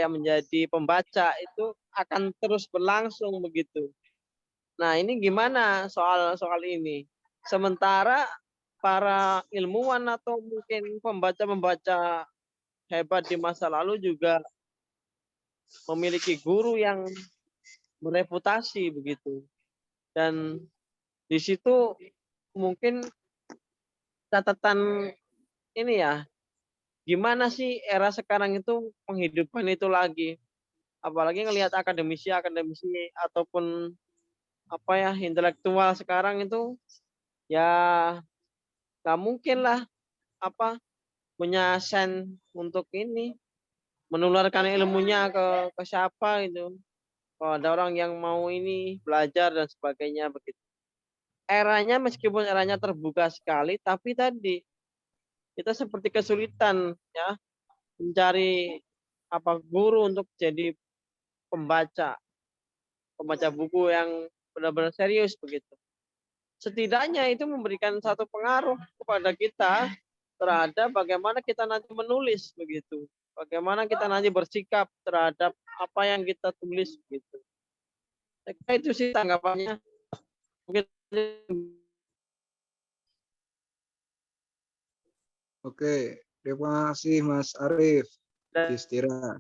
menjadi pembaca itu akan terus berlangsung begitu. Nah, ini gimana soal ini? Sementara para ilmuwan atau mungkin pembaca-pembaca hebat di masa lalu juga memiliki guru yang bereputasi begitu. Dan di situ mungkin catatan ini ya, gimana sih era sekarang itu menghidupkan itu lagi? Apalagi ngelihat akademisi ataupun intelektual sekarang itu ya nggak mungkin lah punya sen untuk ini menularkan ilmunya ke siapa itu. Kalau ada orang yang mau ini belajar dan sebagainya begitu. Eranya meskipun eranya terbuka sekali, tapi tadi kita seperti kesulitan ya mencari guru untuk jadi pembaca buku yang benar-benar serius begitu. Setidaknya itu memberikan satu pengaruh kepada kita terhadap bagaimana kita nanti menulis begitu. Bagaimana kita nanti bersikap terhadap apa yang kita tulis begitu. Saya kira itu sih tanggapannya. Mungkin Oke, terima kasih Mas Arif Istira.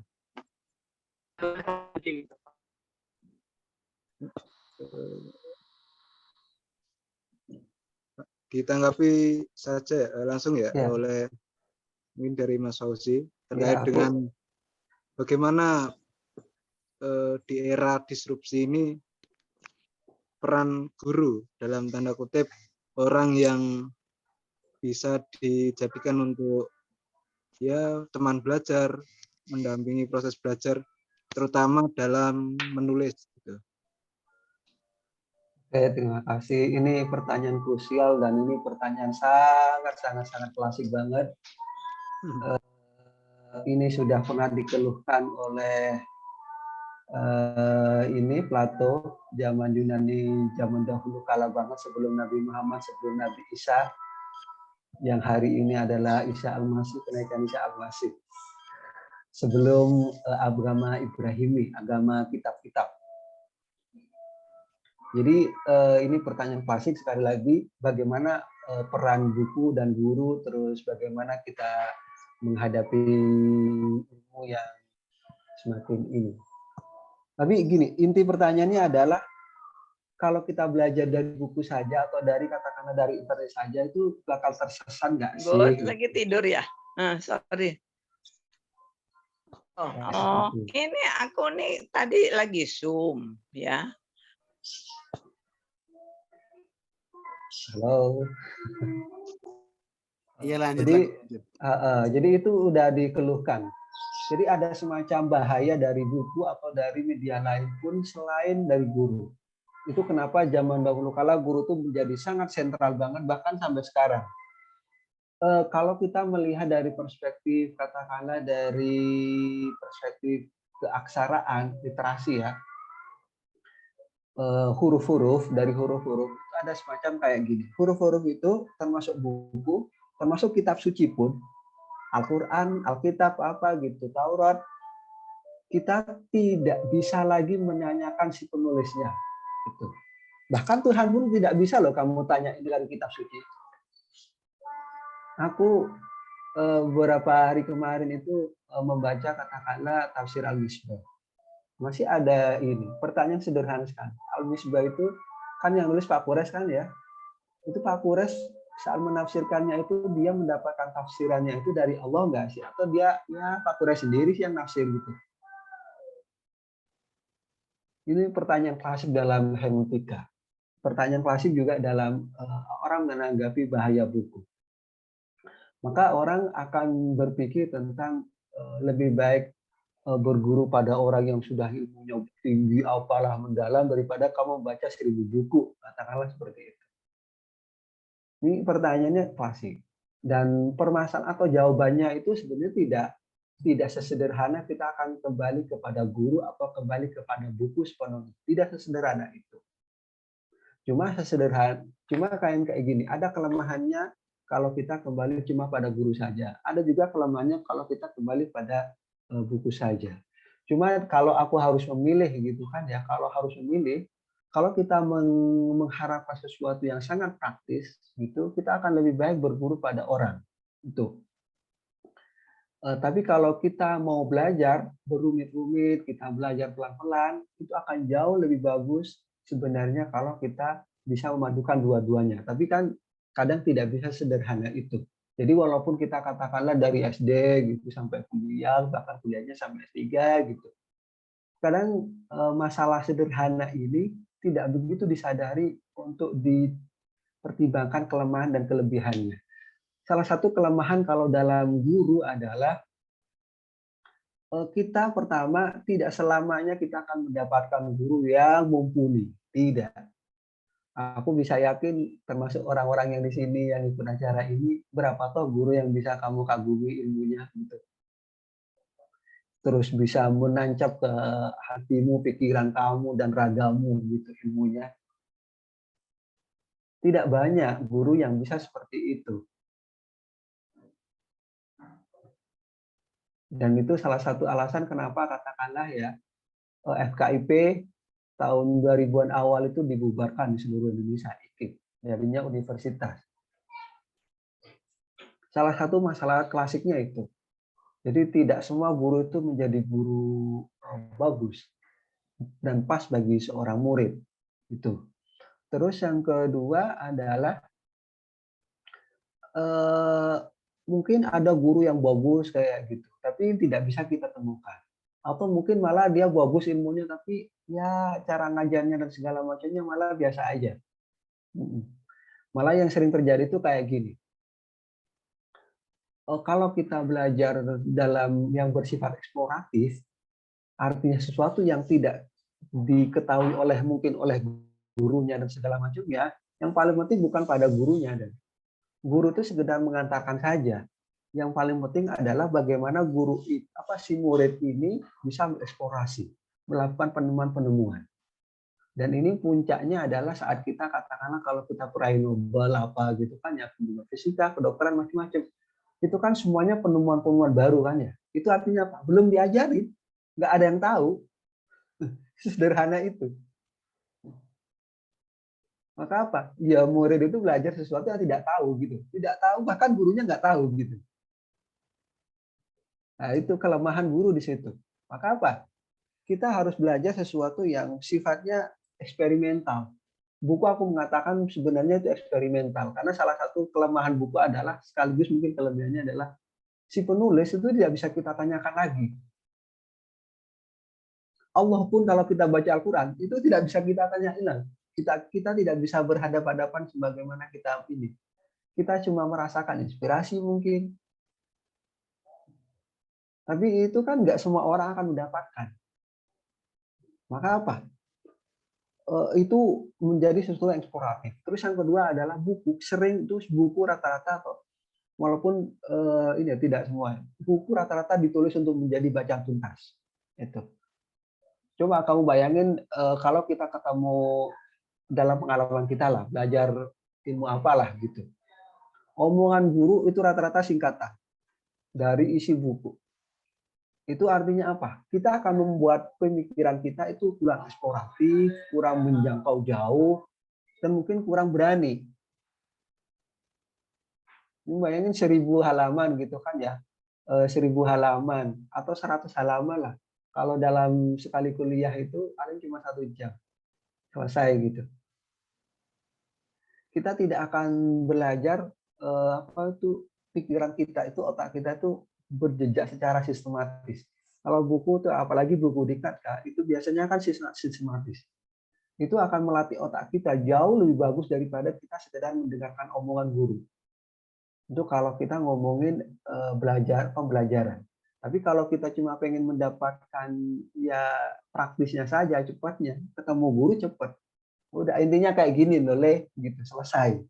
Ditanggapi saja langsung ya, Ya. oleh mungkin dari Mas Fauzi terkait aku- dengan bagaimana di era disrupsi ini peran guru dalam tanda kutip orang yang bisa dijadikan untuk ya teman belajar, mendampingi proses belajar terutama dalam menulis gitu. Oke, terima kasih. Ini pertanyaan krusial dan ini pertanyaan sangat klasik banget. Ini sudah pernah dikeluhkan oleh ini Plato zaman Yunani zaman dahulu kala banget sebelum Nabi Muhammad, sebelum Nabi Isa, yang hari ini adalah Isa Al-Masih, kenaikan Isa Al-Masih. Sebelum agama Ibrahimi, agama kitab-kitab. Jadi ini pertanyaan klasik sekali lagi, bagaimana peran buku dan guru, terus bagaimana kita menghadapi ilmu yang semakin ini. Tapi gini, inti pertanyaannya adalah kalau kita belajar dari buku saja atau dari katakanlah dari internet saja itu bakal tersesat nggak sih? Gue lagi tidur ya. Sorry. Oh, ini aku nih tadi lagi Zoom ya. Halo. Iya lanjut. Jadi itu udah dikeluhkan. Jadi ada semacam bahaya dari buku atau dari media lain pun selain dari guru. Itu kenapa zaman dahulu kala guru itu menjadi sangat sentral banget bahkan sampai sekarang. Kalau kita melihat dari perspektif katakanlah dari perspektif keaksaraan, literasi ya, huruf-huruf dari huruf-huruf itu ada semacam kayak gini. Huruf-huruf itu termasuk buku, termasuk kitab suci pun, Al-Quran, Alkitab apa gitu, Taurat, kita tidak bisa lagi menyanyikan si penulisnya. Gitu. Bahkan Tuhan pun tidak bisa loh kamu tanya ini dari kitab suci. Aku beberapa hari kemarin itu membaca katakanlah tafsir Al-Misbah. Masih ada ini pertanyaan sederhana sekali. Al-Misbah itu kan yang nulis Pak Kures kan ya. Itu Pak Kures saat menafsirkannya itu dia mendapatkan tafsirannya itu dari Allah enggak sih? Atau dia ya Pak Kures sendiri sih yang nafsir gitu. Ini pertanyaan klasik dalam hermeneutika. Pertanyaan klasik juga dalam orang menanggapi bahaya buku. Maka orang akan berpikir tentang lebih baik berguru pada orang yang sudah ilmunya tinggi, apalah mendalam daripada kamu membaca 1000 buku, katakanlah seperti itu. Ini pertanyaannya klasik. Dan permasalahan atau jawabannya itu sebenarnya tidak sesederhana kita akan kembali kepada guru atau kembali kepada buku sepenuhnya. Tidak sesederhana itu. Cuma kayak gini, ada kelemahannya kalau kita kembali cuma pada guru saja. Ada juga kelemahannya kalau kita kembali pada buku saja. Cuma kalau aku harus memilih gitu kan ya, kalau kita mengharapkan sesuatu yang sangat praktis gitu, kita akan lebih baik berguru pada orang. Itu. Tapi kalau kita mau belajar berumit-rumit, kita belajar pelan-pelan, itu akan jauh lebih bagus sebenarnya kalau kita bisa memadukan dua-duanya. Tapi kan kadang tidak bisa sederhana itu. Jadi walaupun kita katakanlah dari SD gitu sampai kuliah, bahkan kuliahnya sampai S3 gitu. Kadang masalah sederhana ini tidak begitu disadari untuk dipertimbangkan kelemahan dan kelebihannya. Salah satu kelemahan kalau dalam guru adalah Kita pertama tidak selamanya kita akan mendapatkan guru yang mumpuni, tidak. Aku bisa yakin termasuk orang-orang yang di sini yang ikut acara ini, berapa toh guru yang bisa kamu kagumi ilmunya gitu. Terus bisa menancap ke hatimu, pikiran kamu dan ragamu gitu ilmunya. Tidak banyak guru yang bisa seperti itu. Dan itu salah satu alasan kenapa katakanlah ya FKIP tahun 2000-an awal itu dibubarkan di seluruh Indonesia, IKIP, jadinya universitas. Salah satu masalah klasiknya itu. Jadi tidak semua guru itu menjadi guru bagus dan pas bagi seorang murid. Itu. Terus yang kedua adalah mungkin ada guru yang bagus kayak gitu, tapi tidak bisa kita temukan. Atau mungkin malah dia bagus ilmunya, tapi ya cara ngajarnya dan segala macamnya malah biasa aja. Malah yang sering terjadi itu kayak gini. Kalau kita belajar dalam yang bersifat eksploratif, artinya sesuatu yang tidak diketahui mungkin oleh gurunya dan segala macamnya, yang paling penting bukan pada gurunya. Dan guru itu sekedar mengantarkan saja. Yang paling penting adalah bagaimana si murid ini bisa mengeksplorasi, melakukan penemuan-penemuan. Dan ini puncaknya adalah saat kita katakanlah kalau kita peraih Nobel apa gitu kan ya, fisika, kedokteran macam-macam. Itu kan semuanya penemuan-penemuan baru kan ya. Itu artinya apa? Belum diajarin, nggak ada yang tahu. Sederhana itu. Maka apa? Ya murid itu belajar sesuatu yang tidak tahu gitu. Tidak tahu, bahkan gurunya nggak tahu gitu. Nah, itu kelemahan guru di situ. Maka apa? Kita harus belajar sesuatu yang sifatnya eksperimental. Buku aku mengatakan sebenarnya itu eksperimental. Karena salah satu kelemahan buku adalah, sekaligus mungkin kelebihannya adalah, si penulis itu tidak bisa kita tanyakan lagi. Allah pun kalau kita baca Al-Quran, itu tidak bisa kita tanyain. Kita tidak bisa berhadapan-hadapan sebagaimana kita ini. Kita cuma merasakan inspirasi mungkin. Tapi itu kan nggak semua orang akan mendapatkan. Maka apa? Itu menjadi sesuatu yang eksploratif. Terus yang kedua adalah buku. Sering itu buku rata-rata, walaupun ini tidak semua, buku rata-rata ditulis untuk menjadi bacaan tuntas. Itu. Coba kamu bayangin kalau kita ketemu dalam pengalaman kita lah, belajar ilmu apalah gitu. Omongan guru itu rata-rata singkatan dari isi buku. Itu artinya apa? Kita akan membuat pemikiran kita itu kurang eksploratif, kurang menjangkau jauh, dan mungkin kurang berani. Bayangin 1000 halaman gitu kan ya, 1000 halaman atau 100 halaman lah. Kalau dalam sekali kuliah itu paling cuma 1 jam selesai gitu. Kita tidak akan belajar pikiran kita itu, otak kita itu berjejak secara sistematis. Kalau buku itu, apalagi buku diklat, itu biasanya kan sistematis. Itu akan melatih otak kita jauh lebih bagus daripada kita sekedar mendengarkan omongan guru. Itu kalau kita ngomongin pembelajaran. Tapi kalau kita cuma pengen mendapatkan ya praktisnya saja cepatnya, ketemu guru cepat. Udah intinya kayak gini loh, gitu, selesai.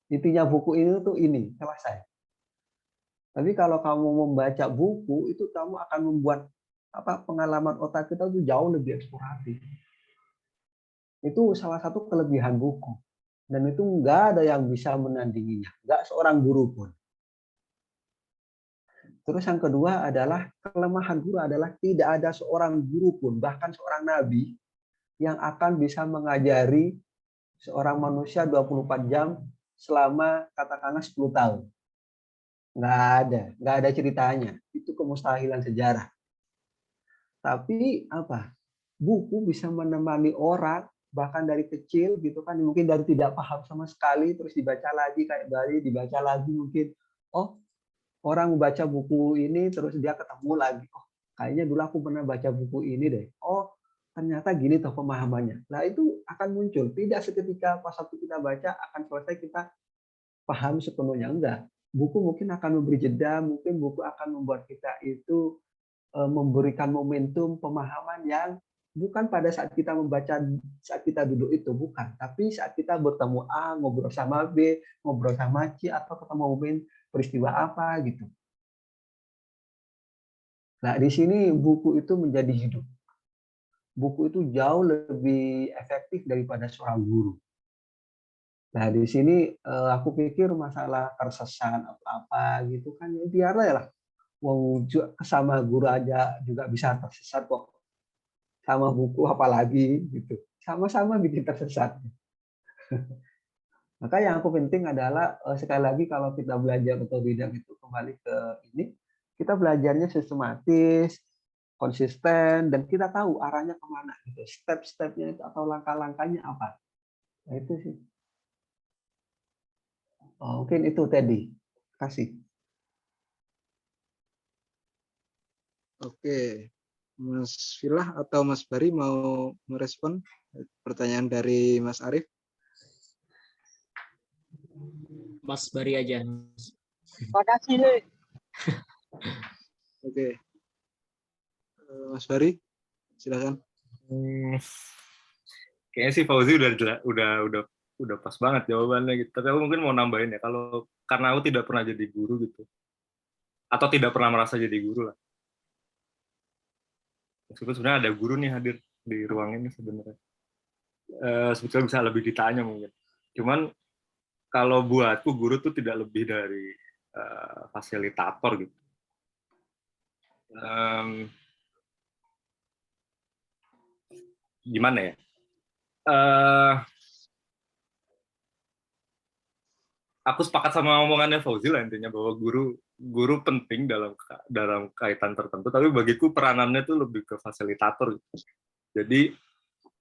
Intinya buku ini tuh ini, selesai. Tapi kalau kamu membaca buku, itu kamu akan membuat pengalaman otak kita itu jauh lebih eksploratif. Itu salah satu kelebihan buku. Dan itu nggak ada yang bisa menandinginya. Nggak seorang guru pun. Terus yang kedua adalah, kelemahan guru adalah tidak ada seorang guru pun, bahkan seorang nabi, yang akan bisa mengajari seorang manusia 24 jam selama katakanlah 10 tahun. Nggak ada ceritanya. Itu kemustahilan sejarah. Tapi buku bisa menemani orang bahkan dari kecil gitu kan, mungkin dari tidak paham sama sekali terus dibaca lagi kayak Bali, dibaca lagi mungkin orang membaca buku ini terus dia ketemu lagi, kayaknya dulu aku pernah baca buku ini deh, ternyata gini toh pemahamannya. Nah itu akan muncul, tidak seketika pas waktu kita baca akan selesai kita paham sepenuhnya, enggak. buku mungkin akan memberi jeda, mungkin buku akan membuat kita itu memberikan momentum pemahaman yang bukan pada saat kita membaca, saat kita duduk itu, bukan. Tapi saat kita bertemu A, ngobrol sama B, ngobrol sama C, atau ketemu momen peristiwa apa gitu. Nah, di sini buku itu menjadi hidup. Buku itu jauh lebih efektif daripada seorang guru. Nah, di sini aku pikir masalah tersesat atau apa gitu kan, ya biarlah ya lah. Wong sama guru aja juga bisa tersesat kok. Sama buku apalagi gitu. Sama-sama bikin tersesat. Maka yang aku penting adalah sekali lagi kalau kita belajar otodidak itu kembali ke ini, kita belajarnya sistematis, konsisten, dan kita tahu arahnya kemana gitu. Step-stepnya itu atau langkah-langkahnya apa. Nah, itu sih. Oh, mungkin itu tadi. Kasih. Oke, Mas Filah atau Mas Bari mau merespon pertanyaan dari Mas Arief? Mas Bari aja. Makasih nih. Oke, Mas Bari, silakan. Kayaknya sih Fauzi udah pas banget jawabannya gitu. Tapi aku mungkin mau nambahin ya, kalau karena aku tidak pernah jadi guru gitu, atau tidak pernah merasa jadi guru lah. Meskipun sebenarnya ada guru nih hadir di ruang ini sebenarnya. Sebetulnya bisa lebih ditanya mungkin. Cuman kalau buatku guru tuh tidak lebih dari fasilitator gitu. Gimana ya? Aku sepakat sama omongannya Fauzi lah intinya, bahwa guru penting dalam kaitan tertentu, tapi bagiku peranannya tuh lebih ke fasilitator gitu. Jadi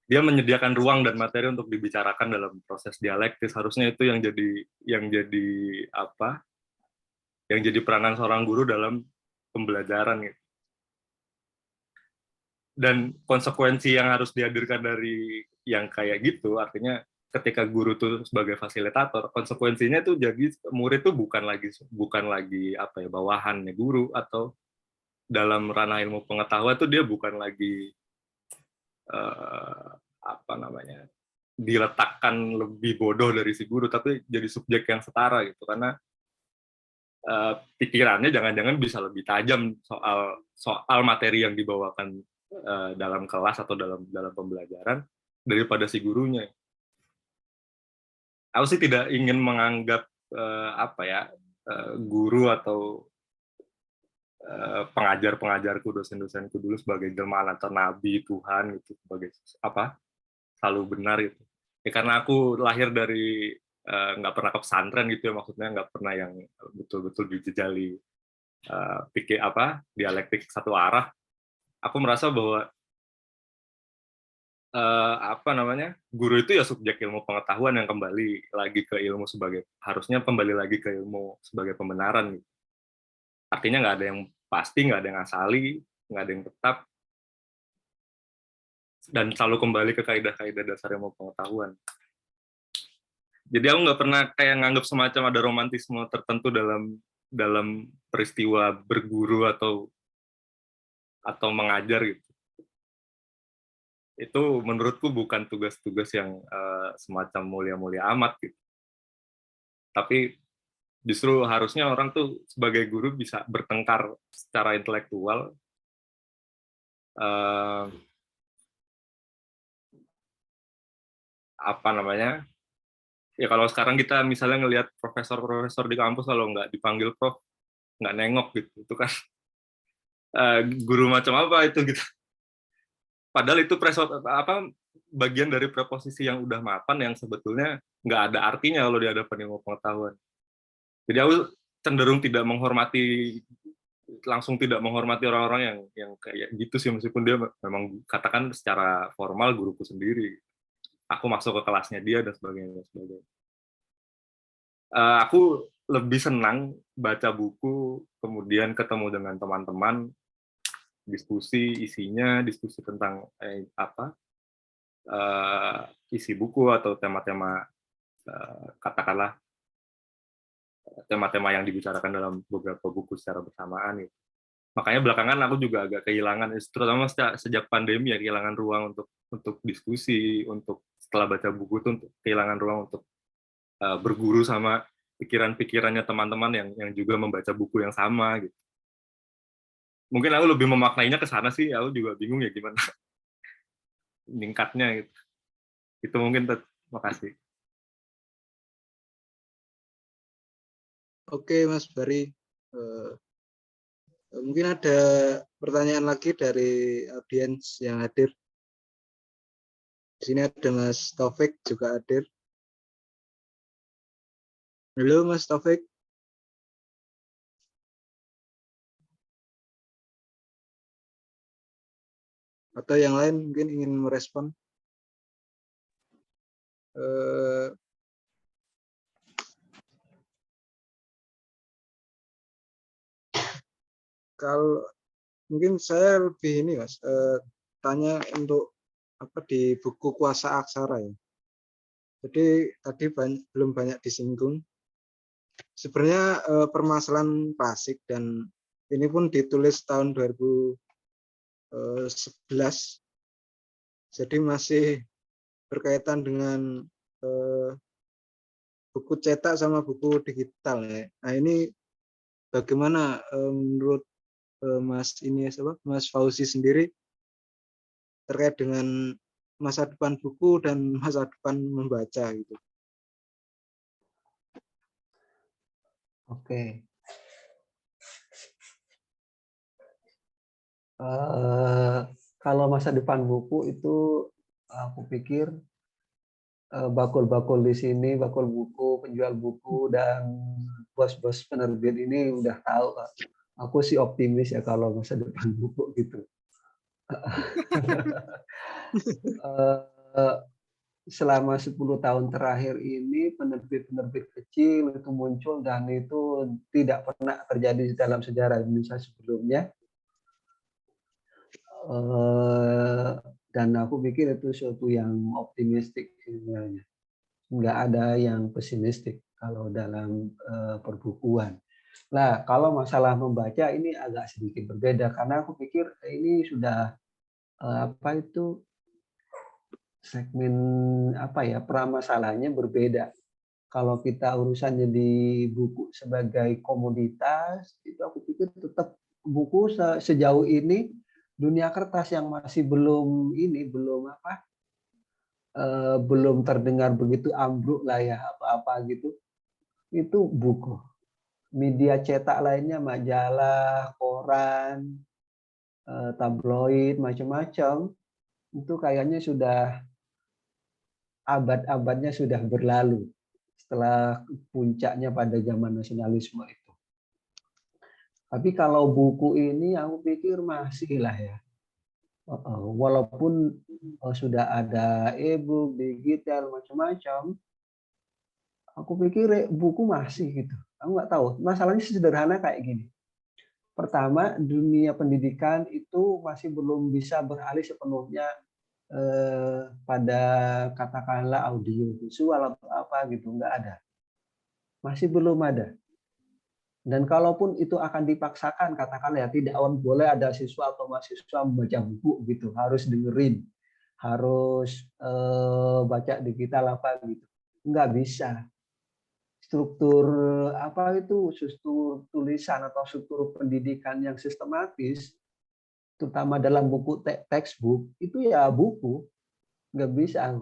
dia menyediakan ruang dan materi untuk dibicarakan dalam proses dialektis. Harusnya itu yang jadi peranan seorang guru dalam pembelajaran gitu. Dan konsekuensi yang harus dihadirkan dari yang kayak gitu, artinya ketika guru tuh sebagai fasilitator, konsekuensinya tuh jadi murid tuh bukan lagi apa ya, bawahannya guru, atau dalam ranah ilmu pengetahuan tuh dia bukan lagi apa namanya, diletakkan lebih bodoh dari si guru, tapi jadi subjek yang setara gitu, karena pikirannya jangan-jangan bisa lebih tajam soal materi yang dibawakan dalam kelas atau dalam pembelajaran daripada si gurunya. Aku sih tidak ingin menganggap guru atau pengajar-pengajarku, dosen-dosenku dulu sebagai jelmaan atau nabi Tuhan gitu, sebagai selalu benar gitu. Ya karena aku lahir dari nggak pernah ke pesantren gitu ya, maksudnya nggak pernah yang betul-betul dijejali dialektik satu arah. Aku merasa bahwa guru itu ya subjek ilmu pengetahuan yang harusnya kembali lagi ke ilmu sebagai pembenaran gitu. Artinya nggak ada yang pasti, nggak ada yang asali, nggak ada yang tetap, dan selalu kembali ke kaidah-kaidah dasar ilmu pengetahuan. Jadi aku nggak pernah kayak nganggap semacam ada romantisme tertentu dalam peristiwa berguru atau mengajar gitu. Itu menurutku bukan tugas-tugas yang semacam mulia-mulia amat gitu. Tapi justru harusnya orang tuh sebagai guru bisa bertengkar secara intelektual, ya kalau sekarang kita misalnya ngelihat profesor-profesor di kampus kalau nggak dipanggil prof, nggak nengok gitu, itu kan guru macam apa itu gitu. Padahal itu bagian dari preposisi yang udah mapan yang sebetulnya nggak ada artinya kalau di hadapan ilmu pengetahuan. Jadi aku cenderung langsung tidak menghormati orang-orang yang kayak gitu sih, meskipun dia memang katakan secara formal guruku sendiri. Aku masuk ke kelasnya dia dan sebagainya. Aku lebih senang baca buku, kemudian ketemu dengan teman-teman, diskusi tentang isi buku atau tema-tema katakanlah tema-tema yang dibicarakan dalam beberapa buku secara bersamaan gitu. Makanya belakangan aku juga agak kehilangan, terutama sejak pandemi ya, kehilangan ruang untuk diskusi, untuk setelah baca buku itu untuk kehilangan ruang untuk berguru sama pikiran-pikirannya teman-teman yang juga membaca buku yang sama gitu. Mungkin aku lebih memaknainya ke sana sih, aku juga bingung ya gimana meningkatnya gitu. Itu mungkin, makasih. Oke, Mas Bari. Mungkin ada pertanyaan lagi dari audiens yang hadir. Di sini ada Mas Taufik juga hadir. Halo Mas Taufik. Atau yang lain mungkin ingin merespon. Kalau mungkin saya lebih ini Mas, tanya untuk apa di buku Kuasa Aksara ya. Jadi tadi belum banyak disinggung. Sebenarnya permasalahan klasik dan ini pun ditulis tahun 2011. Jadi masih berkaitan dengan buku cetak sama buku digital ya. Nah ini bagaimana menurut Mas Fauzi sendiri terkait dengan masa depan buku dan masa depan membaca gitu. Oke. Kalau masa depan buku itu aku pikir bakul-bakul di sini, bakul buku, penjual buku dan bos-bos penerbit ini udah tahu. Aku sih optimis ya kalau masa depan buku gitu. Selama 10 tahun terakhir ini penerbit-penerbit kecil itu muncul dan itu tidak pernah terjadi dalam sejarah Indonesia sebelumnya. Dan aku pikir itu suatu yang optimistik sebenarnya. Nggak ada yang pesimistik kalau dalam perbukuan. Nah, kalau masalah membaca ini agak sedikit berbeda karena aku pikir ini sudah segmen permasalahannya berbeda. Kalau kita urusannya di buku sebagai komoditas, itu aku pikir tetap buku sejauh ini dunia kertas yang masih belum terdengar begitu ambruk lah ya apa-apa gitu. Itu buku. Media cetak lainnya majalah, koran, tabloid, macam-macam itu kayaknya sudah abad-abadnya sudah berlalu setelah puncaknya pada zaman nasionalisme itu. Tapi kalau buku ini aku pikir masih lah ya. Walaupun sudah ada e-book, digital, macam-macam, aku pikir buku masih gitu. Aku nggak tahu. Masalahnya sederhana kayak gini. Pertama, dunia pendidikan itu masih belum bisa beralih sepenuhnya pada katakanlah audio visual atau apa gitu, nggak ada, masih belum ada. Dan kalaupun itu akan dipaksakan, katakanlah ya tidak boleh ada siswa atau mahasiswa membaca buku gitu, harus dengerin, harus baca digital apa gitu, nggak bisa. Struktur struktur tulisan atau struktur pendidikan yang sistematis, terutama dalam buku textbook itu ya buku. Nggak bisa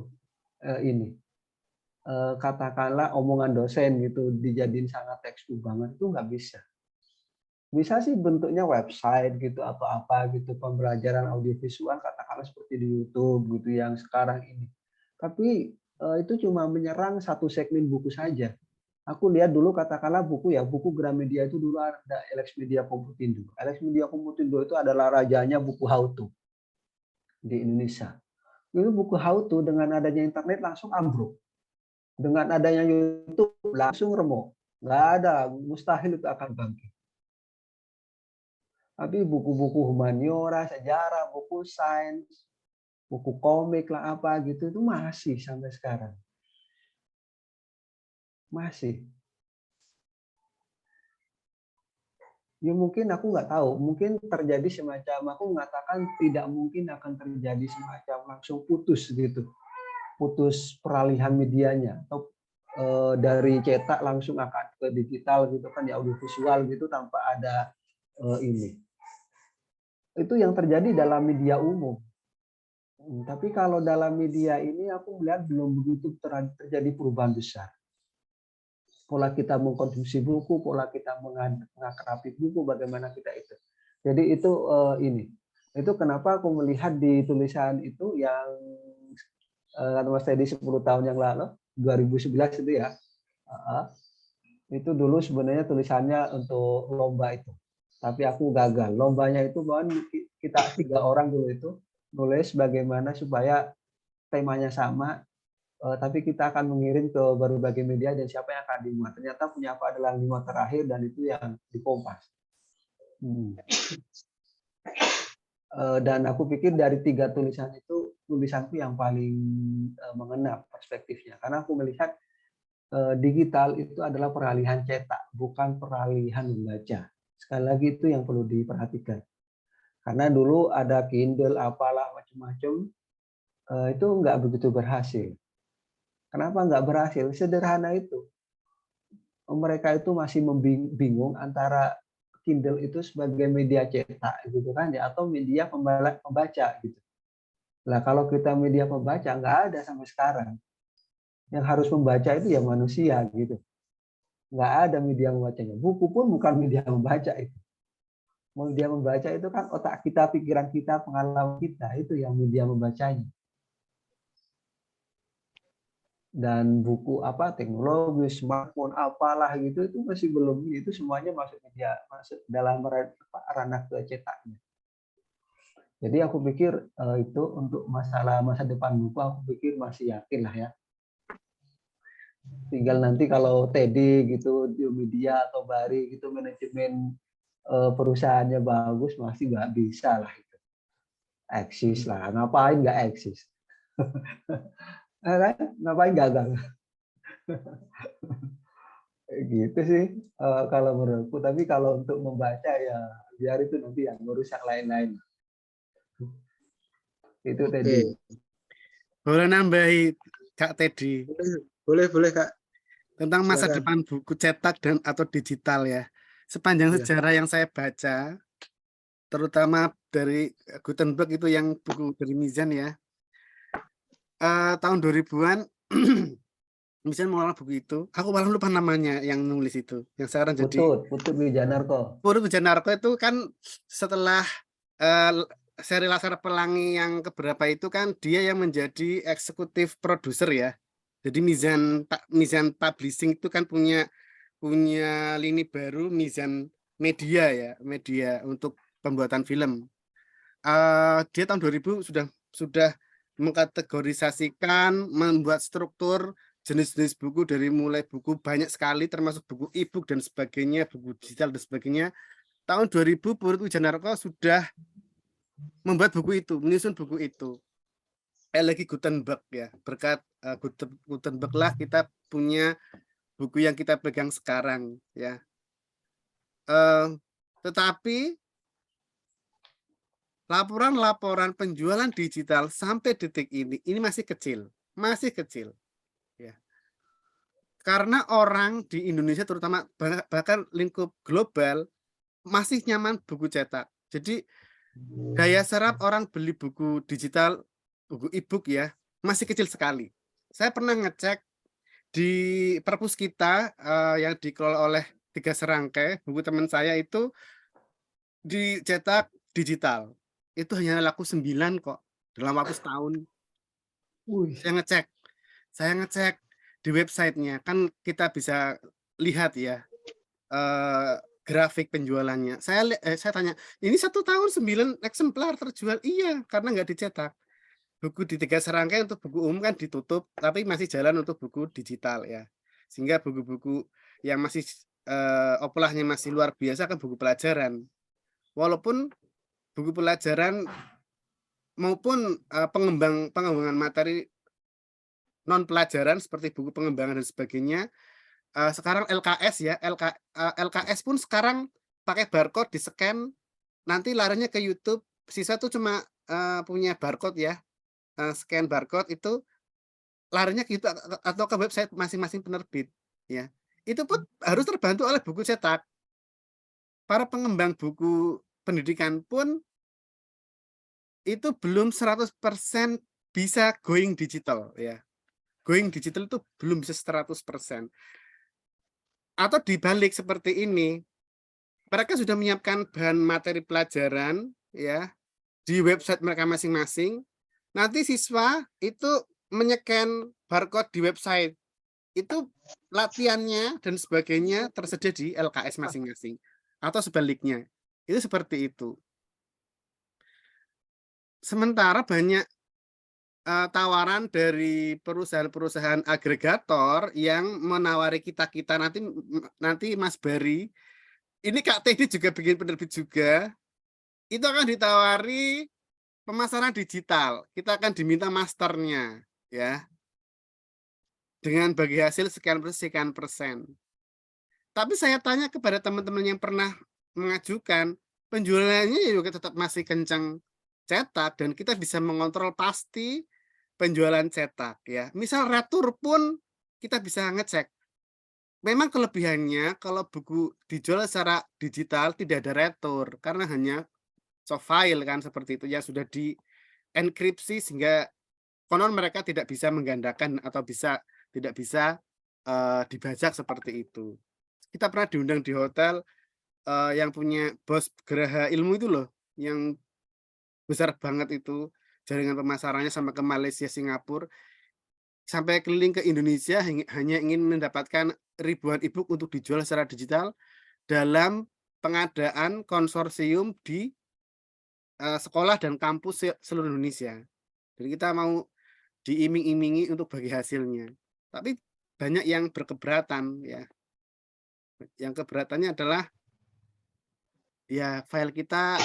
katakanlah omongan dosen gitu dijadiin sangat textbook banget, itu nggak bisa. Bisa sih bentuknya website gitu atau apa gitu, pembelajaran audiovisual katakanlah seperti di YouTube gitu yang sekarang ini. Tapi itu cuma menyerang satu segmen buku saja. Aku lihat dulu katakanlah buku Gramedia itu dulu ada Alex Media Komputindo. Alex Media Komputindo itu adalah rajanya buku how to di Indonesia. Itu buku how to dengan adanya internet langsung ambruk. Dengan adanya YouTube langsung remuk. Nggak ada, mustahil itu akan bangkit. Tapi buku-buku humaniora, sejarah, buku sains, buku komik lah apa gitu itu masih sampai sekarang. Masih. Ya mungkin aku nggak tahu, mungkin terjadi semacam, aku mengatakan tidak mungkin akan terjadi semacam langsung putus gitu, putus peralihan medianya, atau dari cetak langsung akan ke digital gitu kan, ya audiovisual gitu tanpa ada ini. Itu yang terjadi dalam media umum. Tapi kalau dalam media ini aku melihat belum begitu terjadi perubahan besar. Pola kita mengkonsumsi buku, pola kita mengakrabi buku, bagaimana kita itu. Jadi itu ini. Itu kenapa aku melihat di tulisan itu yang Mas Teddy 10 tahun yang lalu, 2011 itu ya. Itu dulu sebenarnya tulisannya untuk lomba itu. Tapi aku gagal. Lombanya itu bahkan kita 3 orang dulu itu nulis bagaimana supaya temanya sama, tapi kita akan mengirim ke berbagai media dan siapa yang akan dimuat. Ternyata punya aku adalah 5 terakhir dan itu yang di Kompas. Dan aku pikir dari 3 tulisan itu, tulisanku yang paling mengena perspektifnya. Karena aku melihat digital itu adalah peralihan cetak, bukan peralihan membaca. Sekali lagi itu yang perlu diperhatikan. Karena dulu ada Kindle, apalah macam-macam, itu nggak begitu berhasil. Kenapa nggak berhasil? Sederhana itu. Mereka itu masih bingung antara Kindle itu sebagai media cetak gitu kan ya, atau media pembaca gitu. Nah kalau kita media pembaca nggak ada sampai sekarang. Yang harus membaca itu ya manusia gitu. Nggak ada media membacanya. Buku pun bukan media membaca itu. Media membaca itu kan otak kita, pikiran kita, pengalaman kita, itu yang media membacanya. Dan buku apa teknologi, smartphone, apalah gitu itu masih belum, itu semuanya masuk media, masuk dalam ranah cetaknya. Jadi aku pikir itu untuk masalah masa depan buku, aku pikir masih yakin lah ya. Tinggal nanti kalau Teddy gitu di media atau Bari gitu manajemen perusahaannya bagus, masih nggak bisa lah itu. Eksis lah, ngapain nggak eksis? Ngapain gagal? Gitu sih kalau menurutku. Tapi kalau untuk membaca ya biar itu nanti yang ngurus yang lain-lain. Itu Teddy. Boleh nambahi Kak Teddy Boleh Kak. tentang masa Silakan. depan buku cetak dan atau digital ya. Sepanjang sejarah yang saya baca, terutama dari Gutenberg itu yang buku dari Mizan ya, tahun 2000-an Mizan mengeluarkan buku itu. Aku malah lupa namanya yang nulis itu, yang sekarang jadi Putut Wijanarko. Putut Wijanarko itu kan setelah seri Laskar Pelangi yang keberapa itu kan dia yang menjadi eksekutif produser ya. Jadi Mizan Publishing itu kan punya lini baru Mizan Media ya, media untuk pembuatan film. Dia tahun 2000 sudah mengkategorisasikan, membuat struktur jenis-jenis buku dari mulai buku banyak sekali termasuk buku e-book dan sebagainya, buku digital dan sebagainya. Tahun 2000 Putut Wijanarko sudah membuat buku itu, menyusun buku itu. Lagi Gutenberg ya, berkat Gutenberg lah kita punya buku yang kita pegang sekarang ya. Tetapi laporan penjualan digital sampai detik ini masih kecil ya. Karena orang di Indonesia terutama bahkan lingkup global masih nyaman buku cetak. Jadi daya serap orang beli buku digital, buku e-book ya, masih kecil sekali. Saya pernah ngecek di perpus kita yang dikelola oleh 3 Serangkai, buku teman saya itu dicetak digital. Itu hanya laku 9 kok dalam waktu setahun. Saya ngecek di websitenya, kan kita bisa lihat ya grafik penjualannya. Saya tanya, ini 1 tahun 9 eksemplar terjual? Iya, karena nggak dicetak. Buku di 3 Serangkai untuk buku umum kan ditutup, tapi masih jalan untuk buku digital ya. Sehingga buku-buku yang masih oplahnya masih luar biasa kan buku pelajaran. Walaupun buku pelajaran maupun pengembangan materi non pelajaran seperti buku pengembangan dan sebagainya, sekarang LKS ya, LKS pun sekarang pakai barcode di-scan, nanti larinya ke YouTube. Siswa tuh cuma, punya barcode ya, scan barcode itu larinya ke YouTube atau ke website masing-masing penerbit, ya. Itu pun harus terbantu oleh buku cetak. Para pengembang buku pendidikan pun itu belum 100% bisa going digital, ya. Going digital itu belum bisa 100%. Atau dibalik seperti ini, mereka sudah menyiapkan bahan materi pelajaran, ya, di website mereka masing-masing. Nanti siswa itu menyekan barcode di website. Itu latihannya dan sebagainya tersedia di LKS masing-masing. Atau sebaliknya. Itu seperti itu. Sementara banyak tawaran dari perusahaan-perusahaan agregator yang menawari kita-kita nanti Mas Bari, ini Kak Teddy juga bikin penerbit juga, itu akan ditawari pemasaran digital. Kita akan diminta masternya, ya, dengan bagi hasil sekian persen. Tapi saya tanya kepada teman-teman yang pernah mengajukan, penjualannya juga tetap masih kencang cetak dan kita bisa mengontrol pasti penjualan cetak, ya. Misal retur pun kita bisa ngecek. Memang kelebihannya kalau buku dijual secara digital tidak ada retur karena hanya soft file kan seperti itu yang sudah dienkripsi sehingga konon mereka tidak bisa menggandakan atau tidak bisa dibajak seperti itu. Kita pernah diundang di hotel yang punya bos Geraha Ilmu itu loh, yang besar banget itu jaringan pemasarannya sampai ke Malaysia, Singapura, sampai keliling ke Indonesia hanya ingin mendapatkan ribuan e-book untuk dijual secara digital dalam pengadaan konsorsium di sekolah dan kampus seluruh Indonesia. Jadi kita mau diiming-imingi untuk bagi hasilnya. Tapi banyak yang berkeberatan ya. Yang keberatannya adalah ya file kita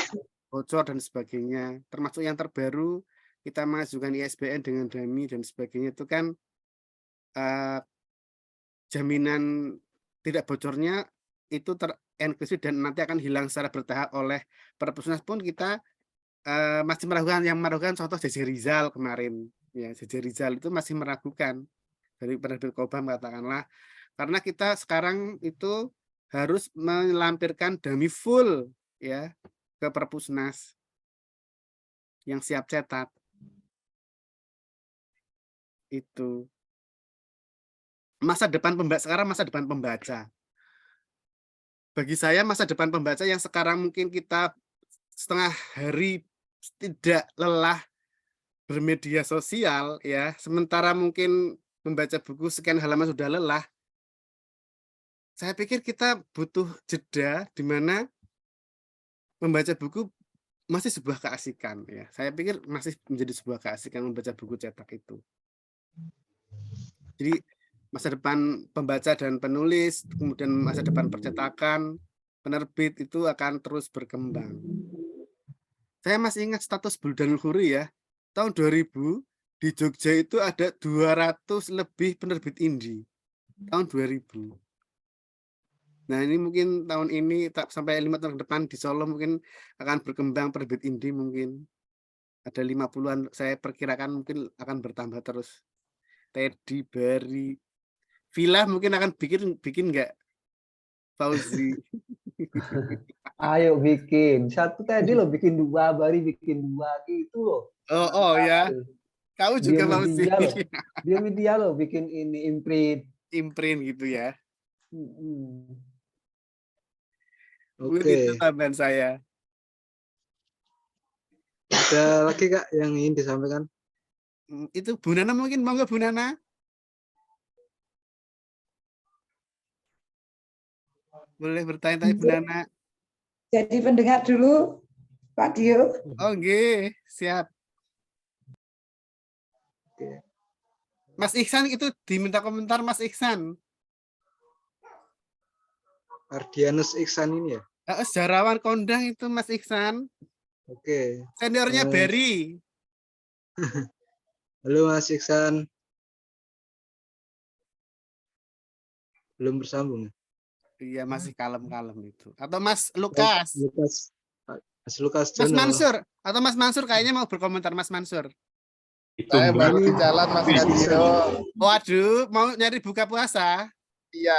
bocor dan sebagainya. Termasuk yang terbaru kita mengajukan ISBN dengan dummy dan sebagainya itu kan jaminan tidak bocornya itu terenkripsi dan nanti akan hilang secara bertahap oleh Perpusnas pun kita masih meragukan contoh JJ Rizal kemarin ya, JJ Rizal itu masih meragukan dari penerbit Kobam katakanlah karena kita sekarang itu harus melampirkan dummy full ya ke Perpusnas yang siap cetak itu. Masa depan pembaca. Bagi saya masa depan pembaca yang sekarang mungkin kita setengah hari tidak lelah bermedia sosial ya, sementara mungkin membaca buku sekian halaman sudah lelah. Saya pikir kita butuh jeda di mana membaca buku masih sebuah keasikan ya. Saya pikir masih menjadi sebuah keasikan membaca buku cetak itu. Jadi masa depan pembaca dan penulis, kemudian masa depan percetakan, penerbit itu akan terus berkembang. Saya masih ingat status Buldanul Khuri ya, tahun 2000 di Jogja itu ada 200 lebih penerbit indie, tahun 2000. Nah ini mungkin tahun ini sampai 5 tahun ke depan di Solo mungkin akan berkembang penerbit indie mungkin. Ada 50-an, saya perkirakan mungkin akan bertambah terus. Teddy, Bari, Villa mungkin akan bikin nggak Fauzi? Ayo bikin. Satu tadi lo bikin 2, Bari bikin 2 gitu loh. Oh ya. Kau juga Fauzi. Dia media lo bikin ini imprint gitu ya. Oke. Itu tambahan saya. Ada lagi Kak yang ingin disampaikan? Itu Bu Nana mungkin mau nggak Bu Nana? Boleh bertanya-tanya Bu Nana. Jadi pendengar dulu, Pak Dio. Oh nggih, siap. Oke. Mas Ihsan itu diminta komentar Mas Ihsan. Ardianus Iksan ini ya? Sejarawan kondang itu Mas Ihsan. Oke. Seniornya Bari. Halo Mas Iksan. Belum bersambung. Iya, masih kalem-kalem itu. Atau Mas Baik, Lukas? Mas Lukas Mas Jono. Mansur? Atau Mas Mansur kayaknya mau berkomentar, Mas Mansur. Itu Saya baru di Ini jalan Mas netizen. Kadio. Waduh, mau nyari buka puasa? Iya,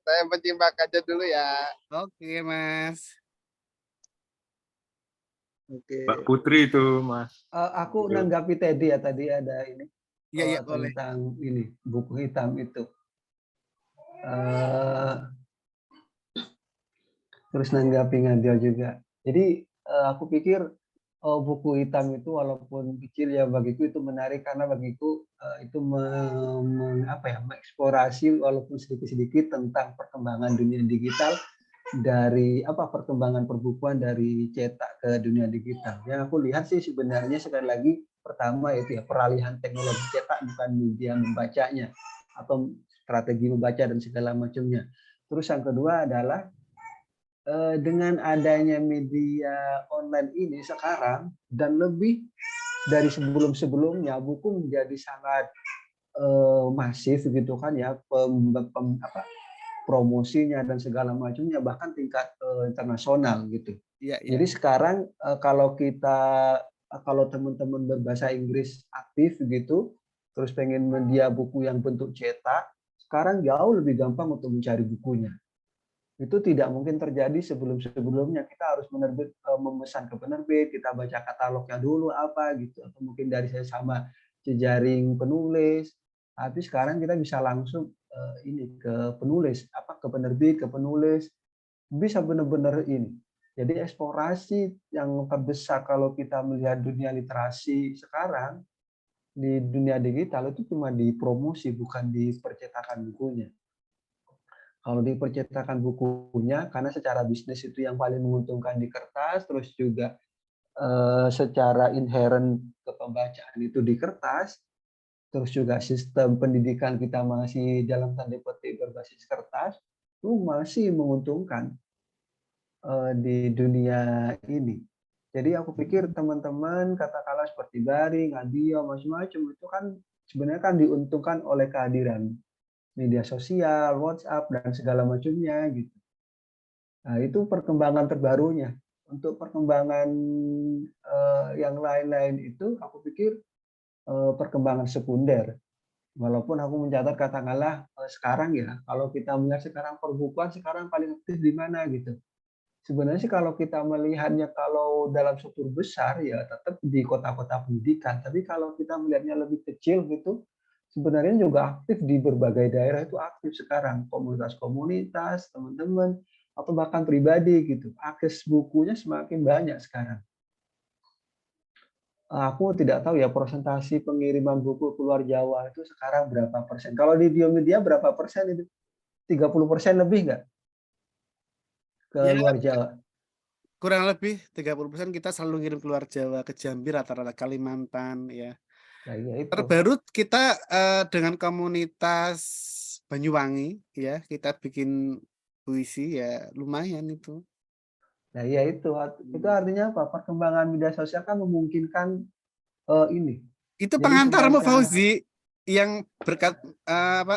saya menyimak aja dulu ya. Oke, Mas. Oke. Mbak Putri itu, Mas. Aku Gitu. nanggapi Teddy ya, tadi ada ini Iya, iya, boleh. tentang ini buku hitam itu. Eh, terus nanggapi Ngadio juga. Jadi aku pikir buku hitam itu walaupun kecil ya bagiku itu menarik karena bagiku itu mengeksplorasi walaupun sedikit-sedikit tentang perkembangan dunia digital dari perkembangan perbukuan dari cetak ke dunia digital. Yang aku lihat sih sebenarnya sekali lagi pertama itu ya peralihan teknologi cetak bukan media membacanya atau strategi membaca dan segala macamnya. Terus yang kedua adalah dengan adanya media online ini sekarang dan lebih dari sebelum-sebelumnya buku menjadi sangat masif gitu kan ya promosinya dan segala macamnya bahkan tingkat internasional gitu. Iya, iya. Jadi sekarang kalau teman-teman berbahasa Inggris aktif gitu terus pengen media buku yang bentuk cetak, sekarang jauh lebih gampang untuk mencari bukunya. Itu tidak mungkin terjadi sebelum-sebelumnya. Kita harus memesan ke penerbit, kita baca katalognya dulu apa gitu, atau mungkin dari saya sama jejaring penulis. Tapi sekarang kita bisa langsung ke penulis, ke penerbit, ke penulis, bisa benar-benar ini. Jadi eksplorasi yang terbesar kalau kita melihat dunia literasi sekarang di dunia digital itu cuma di promosi, bukan di percetakan bukunya. Kalau di percetakan bukunya, karena secara bisnis itu yang paling menguntungkan di kertas, terus juga secara inherent ke pembacaan itu di kertas, terus juga sistem pendidikan kita masih dalam tanda petik berbasis kertas, itu masih menguntungkan di dunia ini. Jadi aku pikir teman-teman katakanlah seperti Bari, Ngadio, macam-macam itu kan sebenarnya kan diuntungkan oleh kehadiran media sosial, WhatsApp dan segala macamnya gitu. Nah, itu perkembangan terbarunya. Untuk perkembangan yang lain-lain itu aku pikir perkembangan sekunder. Walaupun aku mencatat katakanlah sekarang ya, kalau kita melihat sekarang perbukuan sekarang paling aktif di mana gitu. Sebenarnya sih kalau kita melihatnya kalau dalam struktur besar ya tetap di kota-kota pendidikan. Tapi kalau kita melihatnya lebih kecil gitu, sebenarnya juga aktif di berbagai daerah itu aktif sekarang. Komunitas-komunitas, teman-teman, atau bahkan pribadi gitu. Akses bukunya semakin banyak sekarang. Aku tidak tahu ya persentase pengiriman buku keluar Jawa itu sekarang berapa persen. Kalau di Diomedia berapa persen itu? 30% lebih nggak? Ke Ya, luar Jawa. kurang lebih 30% kita selalu ngirim keluar Jawa, ke Jambi, rata-rata Kalimantan ya. Nah, ya itu. Terbaru kita dengan komunitas Banyuwangi ya, kita bikin puisi ya lumayan itu. Nah, ya itu artinya apa? Perkembangan media sosial kan memungkinkan ini. Itu Jadi pengantarmu semacam Fauzi yang berkat